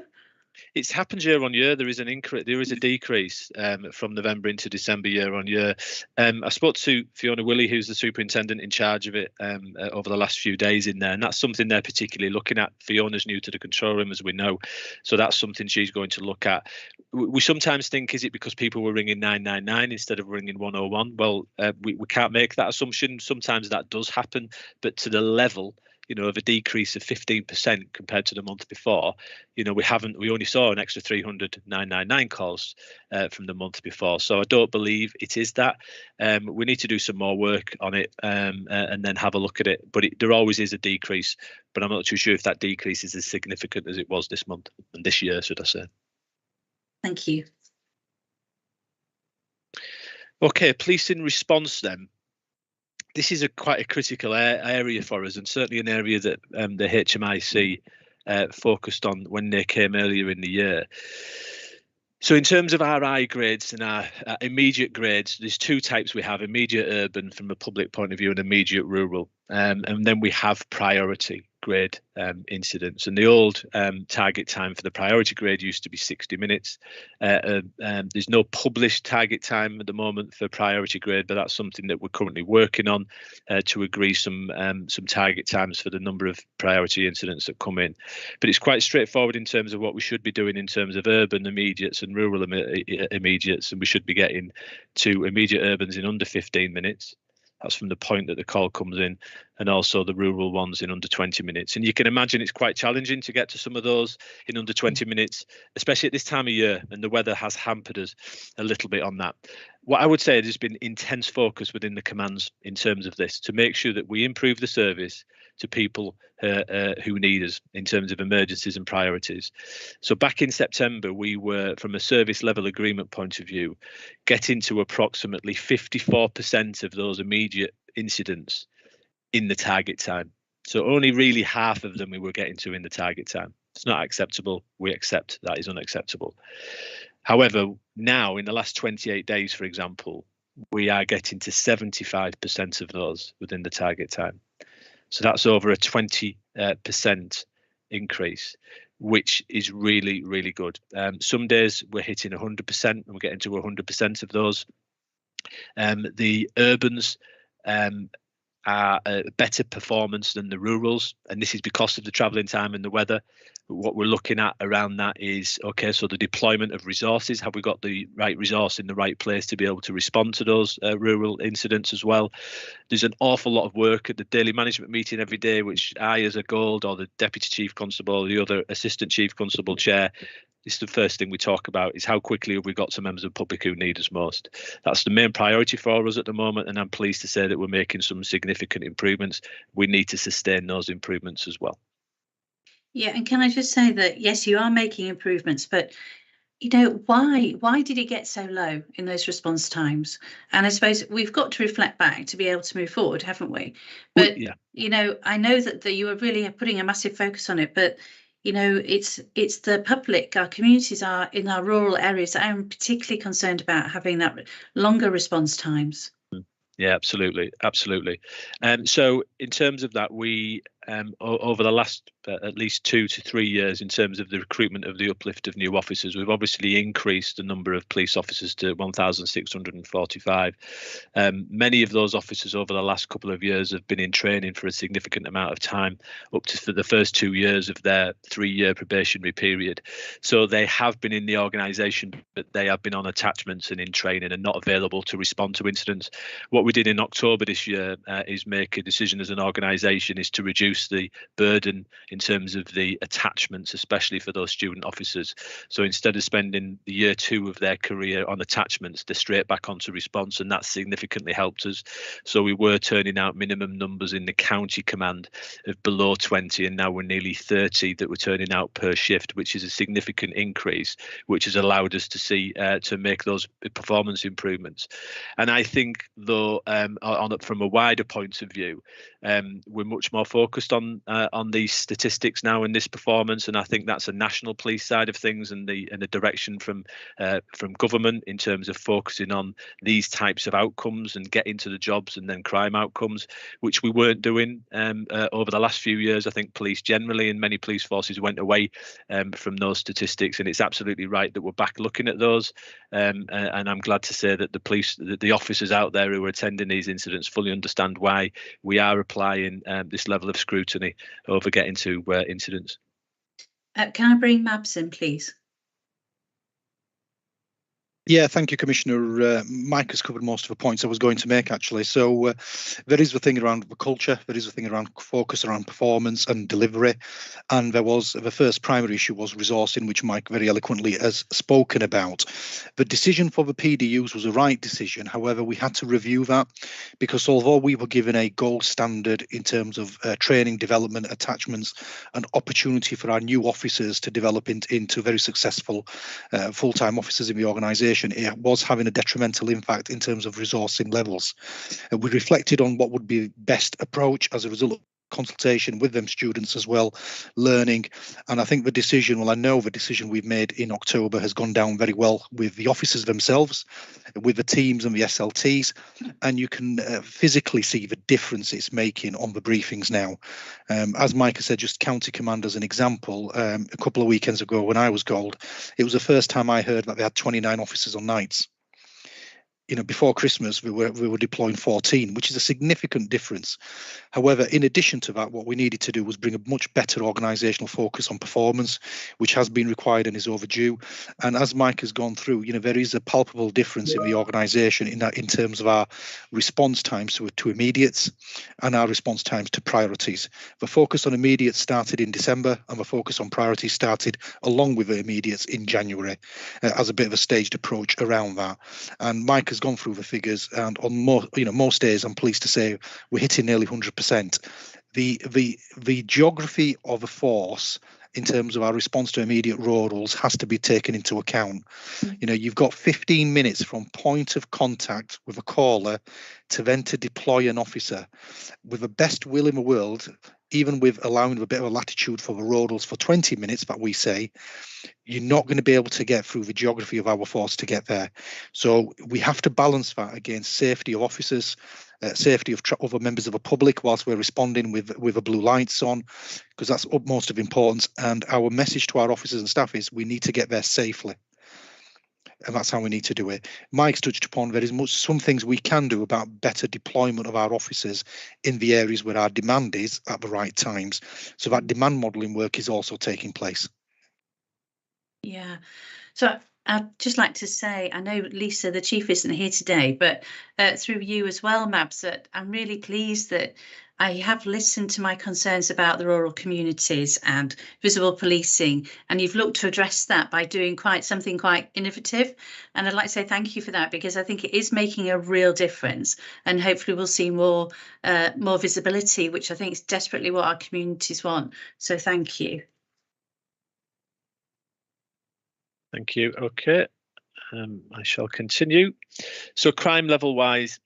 It happens year on year. There is an increase. There is a decrease from November into December year on year. I spoke to Fiona Willey, who's the superintendent in charge of it, over the last few days in there, and that's something they're particularly looking at. Fiona's new to the control room, as we know, so that's something she's going to look at. We sometimes think, is it because people were ringing 999 instead of ringing 101? Well, we can't make that assumption. Sometimes that does happen, but to the level of a decrease of 15% compared to the month before, we only saw an extra 300 999 calls from the month before. So I don't believe it is that. We need to do some more work on it and then have a look at it. But there always is a decrease, but I'm not too sure if that decrease is as significant as it was this month and this year, should I say. Thank you. Okay, policing response then. This is quite a critical area for us, and certainly an area that the HMIC focused on when they came earlier in the year. So in terms of our I grades and our immediate grades, there's two types we have: immediate urban from a public point of view and immediate rural. And then we have priority grade incidents. And the old target time for the priority grade used to be 60 minutes. There's no published target time at the moment for priority grade, but that's something that we're currently working on to agree some target times for the number of priority incidents that come in. But it's quite straightforward in terms of what we should be doing in terms of urban immediates and rural immediates, and we should be getting to immediate urbans in under 15 minutes. That's from the point that the call comes in, and also the rural ones in under 20 minutes. And you can imagine it's quite challenging to get to some of those in under 20 minutes, especially at this time of year, and the weather has hampered us a little bit on that. What I would say, there's been intense focus within the commands in terms of this to make sure that we improve the service to people who need us in terms of emergencies and priorities. So back in September, we were, from a service level agreement point of view, getting to approximately 54% of those immediate incidents in the target time. So only really half of them we were getting to in the target time. It's not acceptable. We accept that is unacceptable. However, now in the last 28 days, for example, we are getting to 75% of those within the target time. So that's over a 20% increase, which is really, really good. Some days we're hitting 100% and we're getting to 100% of those. The urbans are a better performance than the rurals, and this is because of the travelling time and the weather. But what we're looking at around that is, okay, so the deployment of resources, have we got the right resource in the right place to be able to respond to those rural incidents as well? There's an awful lot of work at the daily management meeting every day, which I, as a Gold, or the Deputy Chief Constable, or the other Assistant Chief Constable chair, this is the first thing we talk about, is how quickly have we got to members of the public who need us most. That's the main priority for us at the moment, and I'm pleased to say that we're making some significant improvements. We need to sustain those improvements as well. Yeah, and can I just say that, yes, you are making improvements, but why did it get so low in those response times? And I suppose we've got to reflect back to be able to move forward, haven't we? But yeah. I know that you are really putting a massive focus on it, but it's the public, our communities are in our rural areas that I'm particularly concerned about having that longer response times. Yeah, absolutely. So in terms of that, we over the last at least 2 to 3 years, in terms of the recruitment of the uplift of new officers, we've obviously increased the number of police officers to 1,645. Many of those officers over the last couple of years have been in training for a significant amount of time, up to for the first 2 years of their 3-year probationary period. So they have been in the organisation, but they have been on attachments and in training and not available to respond to incidents. What we did in October this year is make a decision as an organisation is to reduce the burden in terms of the attachments, especially for those student officers. So instead of spending the year 2 of their career on attachments, they're straight back onto response, and that significantly helped us. So we were turning out minimum numbers in the county command of below 20, and now we're nearly 30 that we're turning out per shift, which is a significant increase, which has allowed us to see to make those performance improvements. And I think, though, from a wider point of view, we're much more focused on these statistics now in this performance, and I think that's a national police side of things, and the direction from government in terms of focusing on these types of outcomes and getting to the jobs and then crime outcomes, which we weren't doing over the last few years. I think police generally and many police forces went away from those statistics, and it's absolutely right that we're back looking at those. And I'm glad to say that the officers out there who are attending these incidents fully understand why we are applying this level of scrutiny over getting to incidents. Can I bring Mabs in, please? Yeah, thank you, Commissioner. Mike has covered most of the points I was going to make, actually. So there is the thing around the culture, there is the thing around focus around performance and delivery. And there was the first primary issue was resourcing, which Mike very eloquently has spoken about. The decision for the PDUs was the right decision. However, we had to review that because although we were given a gold standard in terms of training, development, attachments, and opportunity for our new officers to develop into very successful full-time officers in the organisation, it was having a detrimental impact in terms of resourcing levels. We reflected on what would be best approach as a result of consultation with them students as well, learning. And I think the decision, well, I know the decision we've made in October has gone down very well with the officers themselves, with the teams and the SLTs, and you can physically see the difference it's making on the briefings now. As Mike has said, just County Command as an example, a couple of weekends ago when I was Gold, it was the first time I heard that they had 29 officers on nights. You know, before Christmas, we were deploying 14, which is a significant difference. However, in addition to that, what we needed to do was bring a much better organisational focus on performance, which has been required and is overdue. And as Mike has gone through, you know, there is a palpable difference in the organisation in terms of our response times to immediates and our response times to priorities. The focus on immediates started in December, and the focus on priorities started along with the immediates in January as a bit of a staged approach around that. And Mike has gone through the figures, and on most days, I'm pleased to say we're hitting nearly 100%. The geography of a force in terms of our response to immediate road rules has to be taken into account. You know, you've got 15 minutes from point of contact with a caller to then to deploy an officer. With the best will in the world, even with allowing a bit of a latitude for the road rules for 20 minutes that we say, you're not going to be able to get through the geography of our force to get there. So we have to balance that against safety of officers, safety of other members of the public whilst we're responding with the blue lights on, because that's utmost of importance. And our message to our officers and staff is we need to get there safely. And that's how we need to do it. Mike's touched upon there is some things we can do about better deployment of our officers in the areas where our demand is at the right times. So that demand modelling work is also taking place. Yeah, so I'd just like to say, I know Lisa, the chief, isn't here today, but through you as well, Mabs, that I'm really pleased that I have listened to my concerns about the rural communities and visible policing, and you've looked to address that by doing something quite innovative. And I'd like to say thank you for that, because I think it is making a real difference, and hopefully we'll see more visibility, which I think is desperately what our communities want. So thank you. Thank you. Okay, I shall continue. So crime level wise,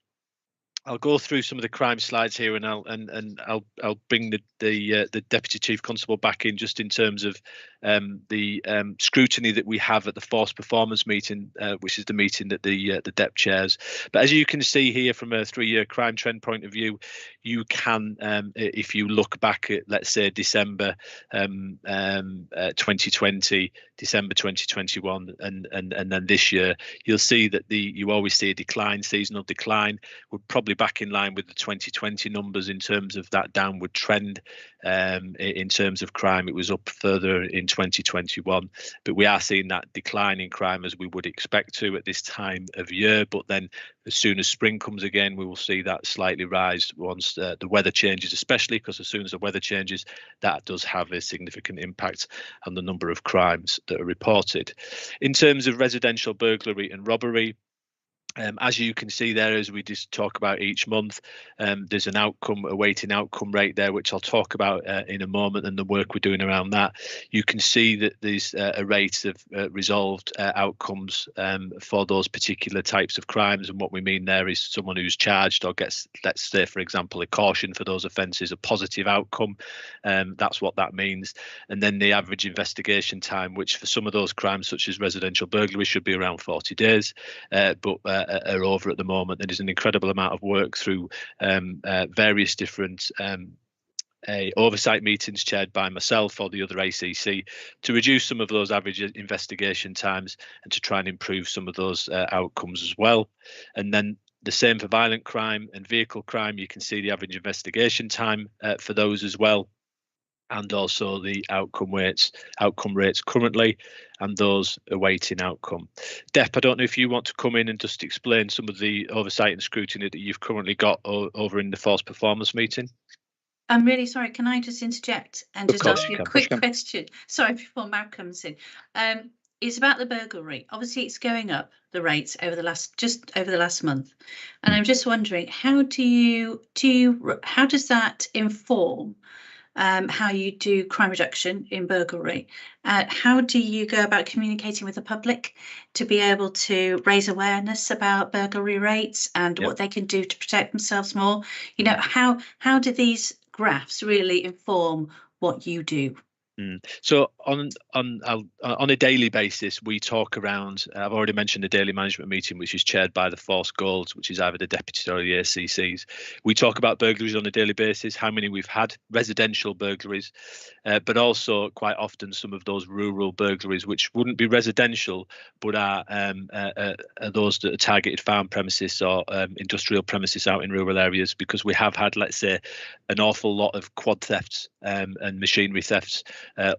I'll go through some of the crime slides here, and I'll bring the Deputy Chief Constable back in just in terms of the scrutiny that we have at the force performance meeting, which is the meeting that the DEP chairs. But as you can see here from a 3-year crime trend point of view, you can, if you look back at, let's say, December 2020, December 2021, and then this year, you'll see that you always see a decline, seasonal decline. We're probably back in line with the 2020 numbers in terms of that downward trend. In terms of crime, it was up further in 2021, but we are seeing that decline in crime as we would expect to at this time of year. But then as soon as spring comes again, we will see that slightly rise once the weather changes, especially because as soon as the weather changes, that does have a significant impact on the number of crimes that are reported. In terms of residential burglary and robbery, as you can see there, as we just talk about each month, there's an awaiting outcome rate there, which I'll talk about in a moment, and the work we're doing around that. You can see that there's a rate of resolved outcomes for those particular types of crimes. And what we mean there is someone who's charged or gets, let's say, for example, a caution for those offences, a positive outcome. That's what that means. And then the average investigation time, which for some of those crimes, such as residential burglary, should be around 40 days, but are over at the moment. There is an incredible amount of work through various different oversight meetings chaired by myself or the other ACC to reduce some of those average investigation times and to try and improve some of those outcomes as well. And then the same for violent crime and vehicle crime. You can see the average investigation time for those as well. and also the outcome rates currently, and those awaiting outcome. Dep, I don't know if you want to come in and just explain some of the oversight and scrutiny that you've currently got over in the force performance meeting. I'm really sorry. Can I just interject and just ask you a quick question? Sorry, before Mark comes in. It's about the burglary. Obviously, it's going up, the rates over the last month, and I'm just wondering, how does that inform how you do crime reduction in burglary? How do you go about communicating with the public to be able to raise awareness about burglary rates and what they can do to protect themselves more? You know, how do these graphs really inform what you do? So on a daily basis, we talk around, I've already mentioned the daily management meeting, which is chaired by the Force Goals, which is either the deputy or the ACCs. We talk about burglaries on a daily basis, how many we've had, residential burglaries, but also quite often some of those rural burglaries, which wouldn't be residential, but are those that are targeted farm premises or industrial premises out in rural areas, because we have had, let's say, an awful lot of quad thefts and machinery thefts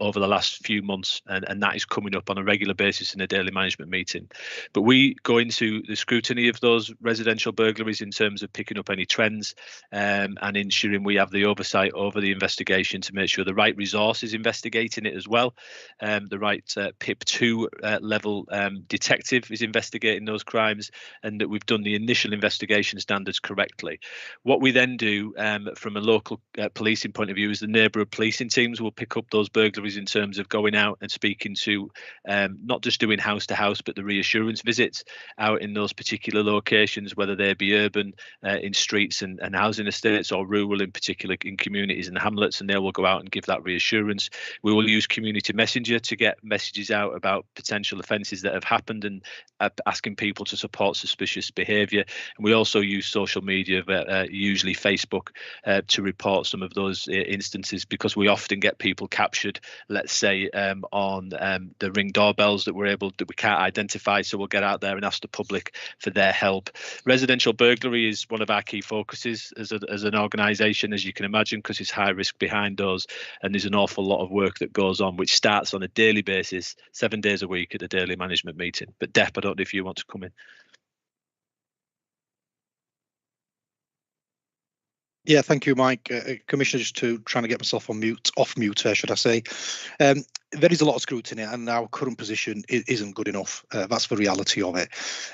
over the last few months, and that is coming up on a regular basis in a daily management meeting. But we go into the scrutiny of those residential burglaries in terms of picking up any trends and ensuring we have the oversight over the investigation to make sure the right resource is investigating it as well. The right PIP2 level detective is investigating those crimes, and that we've done the initial investigation standards correctly. What we then do from a local policing point of view is the neighbourhood policing teams will pick up those burglaries in terms of going out and speaking to not just doing house to house, but the reassurance visits out in those particular locations, whether they be urban in streets and housing estates, or rural in particular in communities and hamlets, and they will go out and give that reassurance. We will use community messenger to get messages out about potential offences that have happened and asking people to support suspicious behaviour. And we also use social media, usually Facebook, to report some of those instances, because we often get people captured, let's say on the Ring doorbells that we can't identify, so we'll get out there and ask the public for their help. Residential burglary is one of our key focuses as an organisation, as you can imagine, because it's high risk behind those, and there's an awful lot of work that goes on, which starts on a daily basis, 7 days a week at the daily management meeting. But Dep, I don't know if you want to come in. Yeah, thank you, Mike. Commissioner, just trying to get myself off mute, should I say. There is a lot of scrutiny, and our current position isn't good enough. That's the reality of it.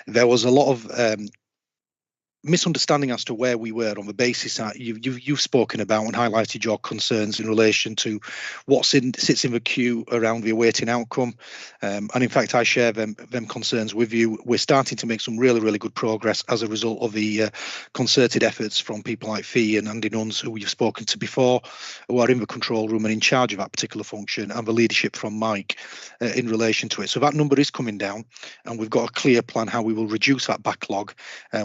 There was a lot of misunderstanding as to where we were on the basis that you've spoken about and highlighted your concerns in relation to what sits in the queue around the awaiting outcome, and in fact I share them concerns with you. We're starting to make some really good progress as a result of the concerted efforts from people like Fee and Andy Nuns, who you've spoken to before, who are in the control room and in charge of that particular function, and the leadership from Mike in relation to it. So that number is coming down, and we've got a clear plan how we will reduce that backlog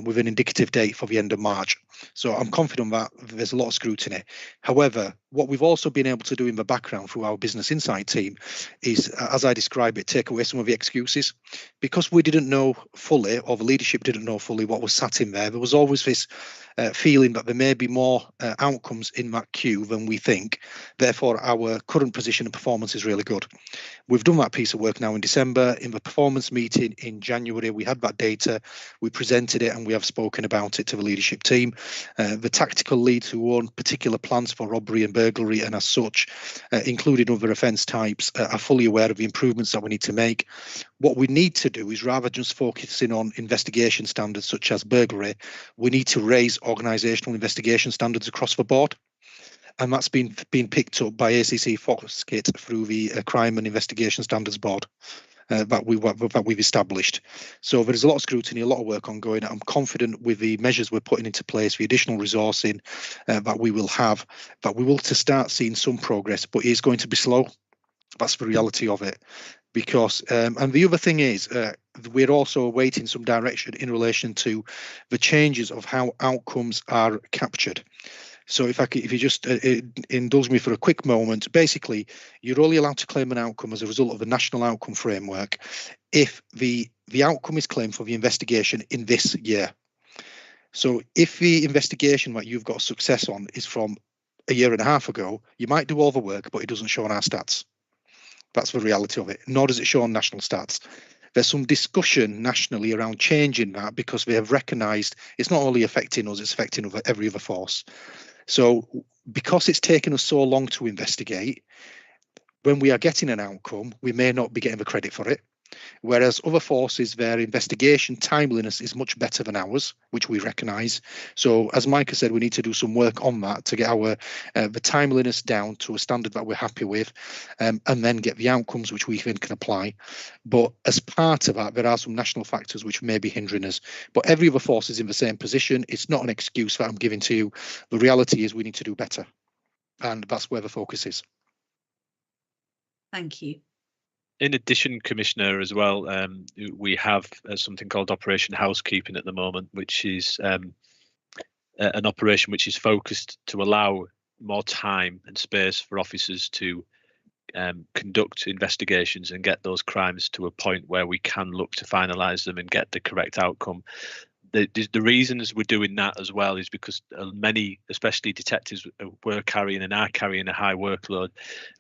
with an indicative date for the end of March. So I'm confident that there's a lot of scrutiny. However, what we've also been able to do in the background through our business insight team is, as I describe it, take away some of the excuses. Because we didn't know fully, or the leadership didn't know fully what was sat in there, there was always this feeling that there may be more outcomes in that queue than we think. Therefore, our current position and performance is really good. We've done that piece of work now in December. In the performance meeting in January, we had that data, we presented it, and we have spoken about it to the leadership team. The tactical leads who own particular plans for robbery and burglary, and as such, including other offence types, are fully aware of the improvements that we need to make. What we need to do is, rather than just focusing on investigation standards such as burglary, we need to raise organisational investigation standards across the board. And that's been picked up by ACC Foxkit through the Crime and Investigation Standards Board that we've established. So there is a lot of scrutiny, a lot of work ongoing. I'm confident with the measures we're putting into place, the additional resourcing that we will have, that we will to start seeing some progress, but it is going to be slow. That's the reality of it. Because and the other thing is, we're also awaiting some direction in relation to the changes of how outcomes are captured. So if you just indulge me for a quick moment, basically, you're only allowed to claim an outcome as a result of the national outcome framework if the outcome is claimed for the investigation in this year. So if the investigation that you've got success on is from a year and a half ago, you might do overwork, but it doesn't show on our stats. That's the reality of it. Nor does it show on national stats. There's some discussion nationally around changing that because they have recognised it's not only affecting us, it's affecting every other force. So because it's taken us so long to investigate, when we are getting an outcome, we may not be getting the credit for it. Whereas other forces, their investigation timeliness is much better than ours, which we recognise. So as Micah said, we need to do some work on that to get our the timeliness down to a standard that we're happy with, and then get the outcomes which we think can apply. But as part of that, there are some national factors which may be hindering us. But every other force is in the same position. It's not an excuse that I'm giving to you. The reality is we need to do better. And that's where the focus is. Thank you. In addition, Commissioner, as well, we have something called Operation Housekeeping at the moment, which is an operation which is focused to allow more time and space for officers to conduct investigations and get those crimes to a point where we can look to finalise them and get the correct outcome. The reasons we're doing that as well is because many, especially detectives, were carrying and are carrying a high workload.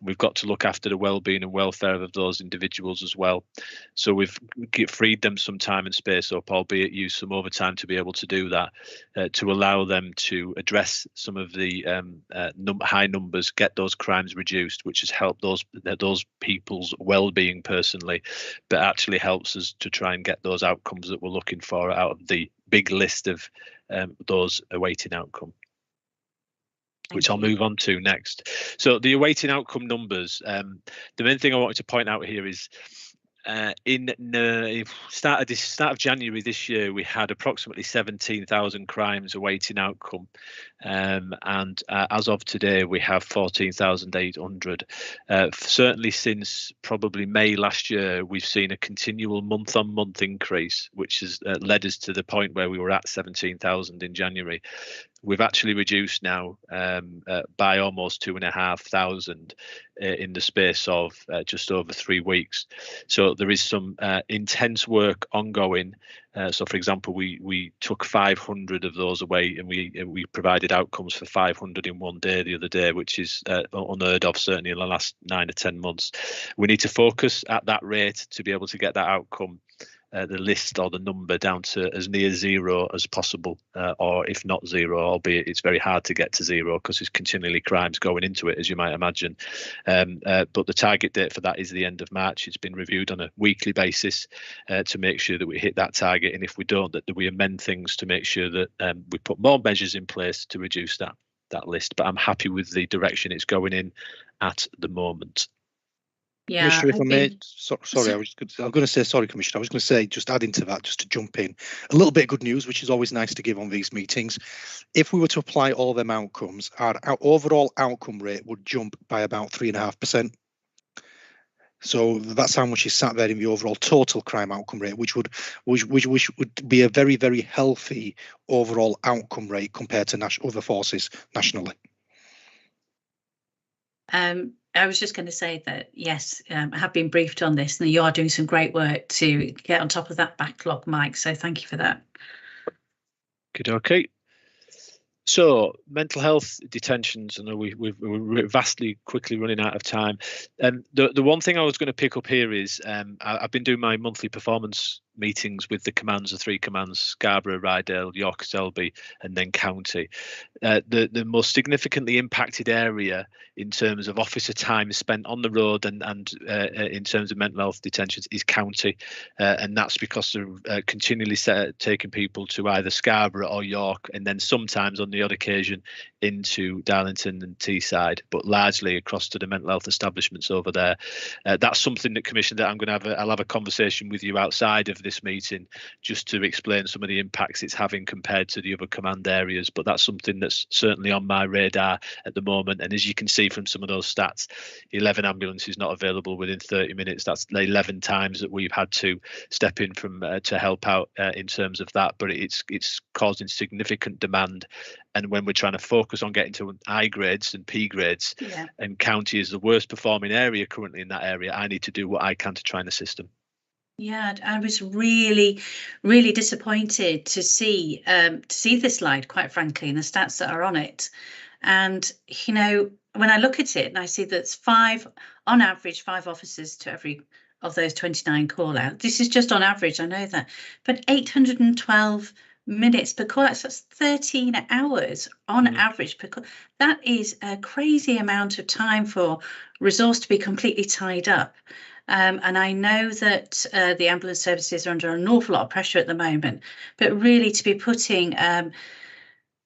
We've got to look after the well-being and welfare of those individuals as well. So we've freed them some time and space up, albeit used some overtime to be able to do that, to allow them to address some of the high numbers, get those crimes reduced, which has helped those people's well-being personally, but actually helps us to try and get those outcomes that we're looking for out of the big list of those awaiting outcome, which I'll move on to next. So the awaiting outcome numbers, the main thing I wanted to point out here is in the start of January this year, we had approximately 17,000 crimes awaiting outcome, and as of today we have 14,800. Certainly since probably May last year, we've seen a continual month-on-month increase, which has led us to the point where we were at 17,000 in January. We've actually reduced now by almost 2,500 in the space of just over 3 weeks. So there is some intense work ongoing. So, for example, we took 500 of those away, and we provided outcomes for 500 in one day the other day, which is unheard of, certainly in the last 9 or 10 months. We need to focus at that rate to be able to get that outcome, the list or the number, down to as near zero as possible, or if not zero, albeit it's very hard to get to zero because there's continually crimes going into it, as you might imagine. But the target date for that is the end of March. It's been reviewed on a weekly basis to make sure that we hit that target, and if we don't, that we amend things to make sure that we put more measures in place to reduce that list. But I'm happy with the direction it's going in at the moment. Yeah, Commissioner, if I may, sorry, I was going to say, sorry, Commissioner, I was going to say, just adding to that, just to jump in, a little bit of good news, which is always nice to give on these meetings. If we were to apply all them outcomes, our overall outcome rate would jump by about 3.5%. So that's how much is sat there in the overall total crime outcome rate, which would be a very, very healthy overall outcome rate compared to other forces nationally. I was just going to say that, yes, I have been briefed on this, and you are doing some great work to get on top of that backlog, Mike. So thank you for that. Good, okay. So mental health detentions, I know we're vastly quickly running out of time. The one thing I was going to pick up here is I've been doing my monthly performance meetings with the commands, the 3 commands, Scarborough, Rydale, York, Selby, and then County. The most significantly impacted area in terms of officer time spent on the road and in terms of mental health detentions is County, and that's because they're continually taking people to either Scarborough or York, and then sometimes on the odd occasion into Darlington and Teesside, but largely across to the mental health establishments over there. That's something that, Commissioner, that I'm going to I'll have a conversation with you outside of this meeting just to explain some of the impacts it's having compared to the other command areas. But that's something that's certainly on my radar at the moment. And as you can see from some of those stats, 11 ambulances not available within 30 minutes. That's 11 times that we've had to step in from to help out in terms of that. But it's causing significant demand. And when we're trying to focus on getting to I grades and P grades, and County is the worst performing area currently in that area, I need to do what I can to try and assist them. Yeah, I was really, really disappointed to see this slide, quite frankly, and the stats that are on it. And, you know, when I look at it and I see that's on average, 5 officers to every of those 29 call out. This is just on average, I know that, but 812 minutes per call out, so that's 13 hours on average per call. That is a crazy amount of time for resource to be completely tied up. And I know that the ambulance services are under an awful lot of pressure at the moment, but really to be putting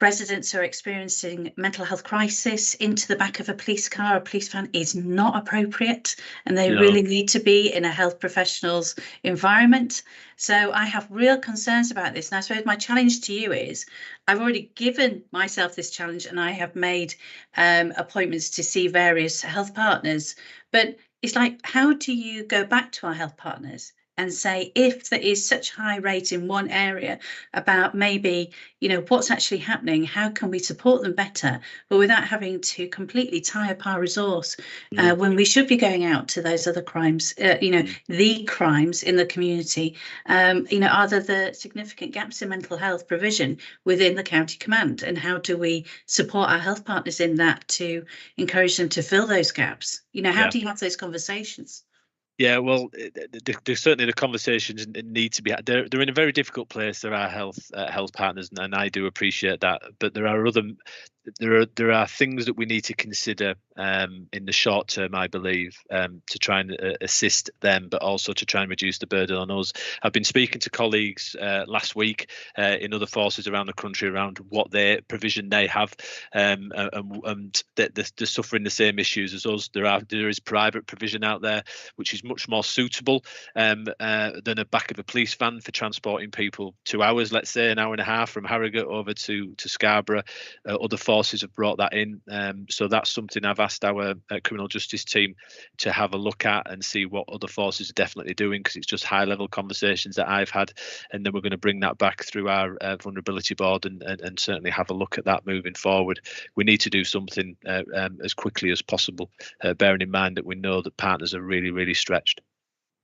residents who are experiencing mental health crisis into the back of a police car, a police van, is not appropriate, and they really need to be in a health professional's environment. So I have real concerns about this, and I suppose my challenge to you is I've already given myself this challenge, and I have made appointments to see various health partners, but it's like, how do you go back to our health partners and say, if there is such high rate in one area, about maybe, you know, what's actually happening, how can we support them better, but without having to completely tie up our resource when we should be going out to those other crimes, you know, the crimes in the community. You know, are there the significant gaps in mental health provision within the county command, and how do we support our health partners in that to encourage them to fill those gaps? You know, how do you have those conversations? Yeah, well, there's certainly the conversations need to be had. They're in a very difficult place. There are health partners, and I do appreciate that. But there are things that we need to consider in the short term, I believe, to try and assist them, but also to try and reduce the burden on us. I've been speaking to colleagues last week in other forces around the country around what their provision they have, and they're suffering the same issues as us. There is private provision out there which is much more suitable than a back of a police van for transporting people 2 hours, let's say an hour and a half from Harrogate over to Scarborough. Other forces have brought that in, so that's something I've asked our criminal justice team to have a look at and see what other forces are definitely doing, because it's just high level conversations that I've had, and then we're going to bring that back through our vulnerability board and certainly have a look at that moving forward. We need to do something as quickly as possible, bearing in mind that we know that partners are really stretched.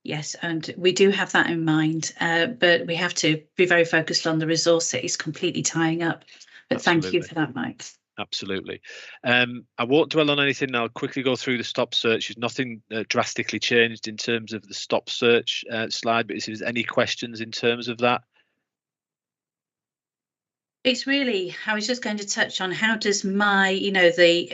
Yes, and we do have that in mind, but we have to be very focused on the resource that is completely tying up. But Absolutely. Thank you for that, Mike. Absolutely. I won't dwell on anything. I'll quickly go through the stop searches. Nothing drastically changed in terms of the stop search slide, but if there's any questions in terms of that. It's really, I was just going to touch on how does my, you know, the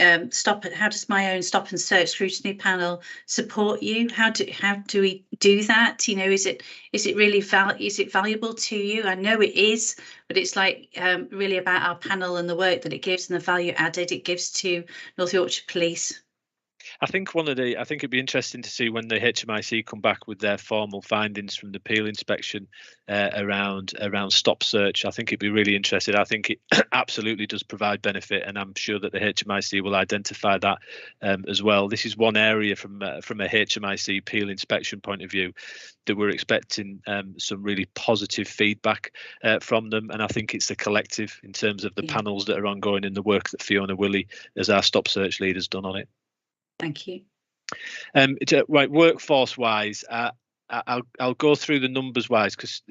how does my own stop and search scrutiny panel support you? How do we do that? You know, is it really valuable to you? I know it is, but it's like really about our panel and the work that it gives and the value added it gives to North Yorkshire Police. I think it'd be interesting to see when the HMIC come back with their formal findings from the Peel inspection around stop search. I think it'd be really interesting. I think it absolutely does provide benefit, and I'm sure that the HMIC will identify that as well. This is one area from a HMIC Peel inspection point of view that we're expecting some really positive feedback from them, and I think it's the collective in terms of the panels that are ongoing and the work that Fiona Willey as our stop search lead has done on it. Thank you. Right, workforce wise, I'll go through the numbers wise, because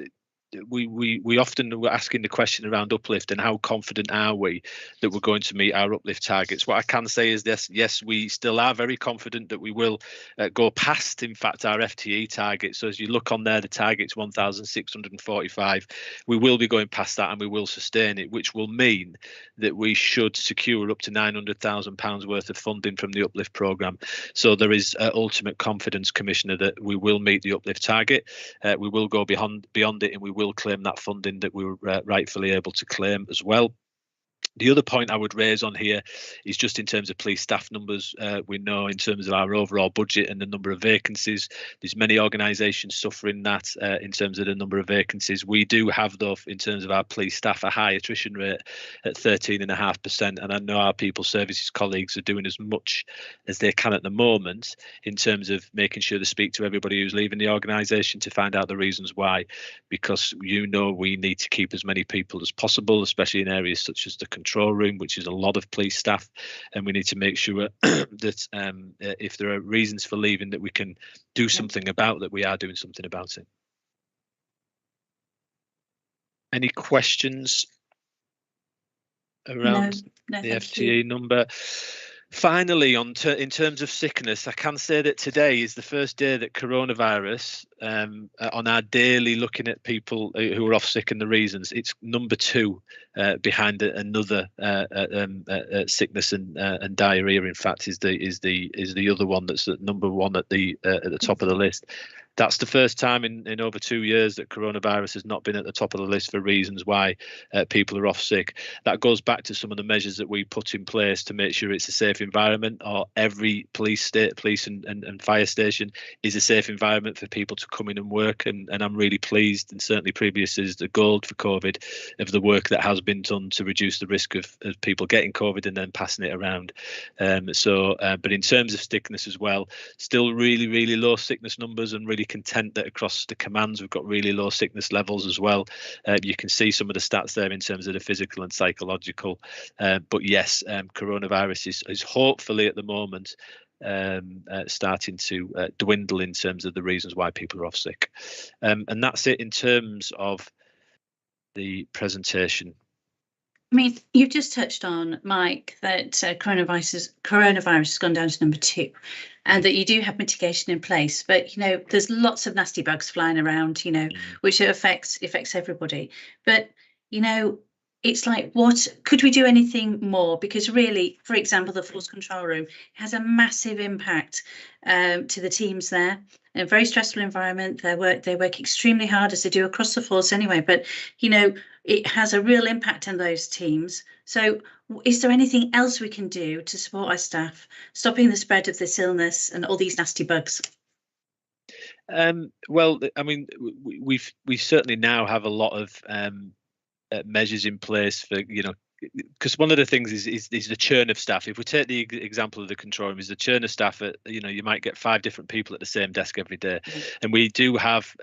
we often were asking the question around uplift and how confident are we that we're going to meet our uplift targets. What I can say is this: yes, we still are very confident that we will go past, in fact, our FTE target. So as you look on there, the target's 1,645. We will be going past that and we will sustain it, which will mean that we should secure up to £900,000 worth of funding from the uplift programme. So there is ultimate confidence, Commissioner, that we will meet the uplift target. We will go beyond it, and we will claim that funding that we were rightfully able to claim as well. The other point I would raise on here is just in terms of police staff numbers. We know in terms of our overall budget and the number of vacancies, there's many organisations suffering that in terms of the number of vacancies. We do have, though, in terms of our police staff, a high attrition rate at 13.5%. And I know our people services colleagues are doing as much as they can at the moment in terms of making sure they speak to everybody who's leaving the organisation to find out the reasons why, because we need to keep as many people as possible, especially in areas such as the control room, which is a lot of police staff, and we need to make sure that if there are reasons for leaving, that we can do something about that. We are doing something about it. Any questions around No, the thank you. FTE number. Finally, in terms of sickness, I can say that today is the first day that coronavirus, on our daily looking at people who are off sick and the reasons, it's number 2 behind another sickness and diarrhea. In fact, is the other one that's at number 1 at the top of the list. That's the first time in over 2 years that coronavirus has not been at the top of the list for reasons why people are off sick. That goes back to some of the measures that we put in place to make sure it's a safe environment, or every police and fire station is a safe environment for people to come in and work. And I'm really pleased, and certainly previous is the gold for COVID, of the work that has been done to reduce the risk of people getting COVID and then passing it around. But in terms of sickness as well, still really, really low sickness numbers, and really content that across the commands we've got really low sickness levels as well. You can see some of the stats there in terms of the physical and psychological. But yes, coronavirus is hopefully at the moment starting to dwindle in terms of the reasons why people are off sick. And that's it in terms of the presentation. I mean, you've just touched on, Mike, that coronavirus has gone down to number 2, and that you do have mitigation in place. But, there's lots of nasty bugs flying around, which affects everybody. But, it's like, what could we do anything more? Because really, for example, the force control room has a massive impact to the teams there. In a very stressful environment, they work extremely hard, as they do across the force anyway. But it has a real impact on those teams. So, is there anything else we can do to support our staff, stopping the spread of this illness and all these nasty bugs? Well, I mean, we certainly now have a lot of measures in place for, because one of the things is the churn of staff. If we take the example of the control room, is the churn of staff at, you might get 5 different people at the same desk every day. And we do have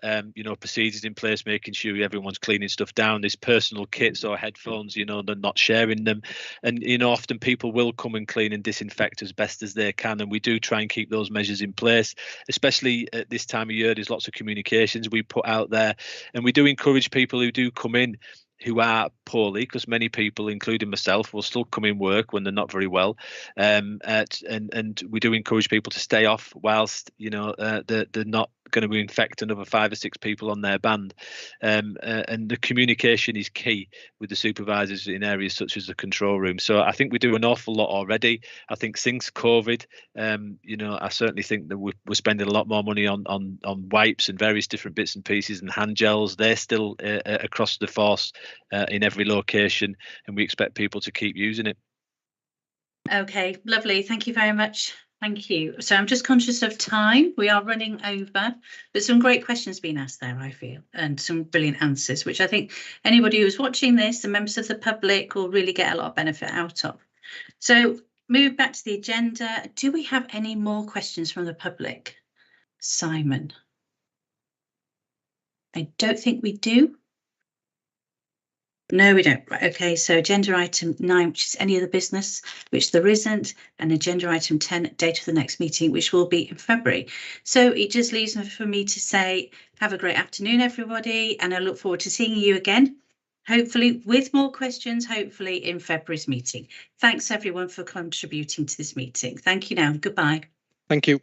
procedures in place, making sure everyone's cleaning stuff down. There's personal kits or headphones, they're not sharing them. And often people will come and clean and disinfect as best as they can, and we do try and keep those measures in place, especially at this time of year. There's lots of communications we put out there, and we do encourage people who do come in who are poorly, because many people, including myself, will still come in work when they're not very well, and we do encourage people to stay off whilst they're not going to infect another 5 or 6 people on their band, and the communication is key with the supervisors in areas such as the control room. So I think we do an awful lot already. I think since COVID, I certainly think that we're spending a lot more money on wipes and various different bits and pieces, and hand gels. They're still across the force in every location, and we expect people to keep using it. Okay, lovely. Thank you very much. Thank you. So I'm just conscious of time. We are running over, but some great questions being asked there, I feel, and some brilliant answers, which I think anybody who's watching this, the members of the public, will really get a lot of benefit out of. So move back to the agenda. Do we have any more questions from the public? Simon? I don't think we do. No, we don't. Right, okay, so agenda item 9, which is any other business, which there isn't, and agenda item 10, date of the next meeting, which will be in February. So it just leaves for me to say, have a great afternoon, everybody, and I look forward to seeing you again, hopefully with more questions, hopefully in February's meeting. Thanks, everyone, for contributing to this meeting. Thank you now. Goodbye. Thank you.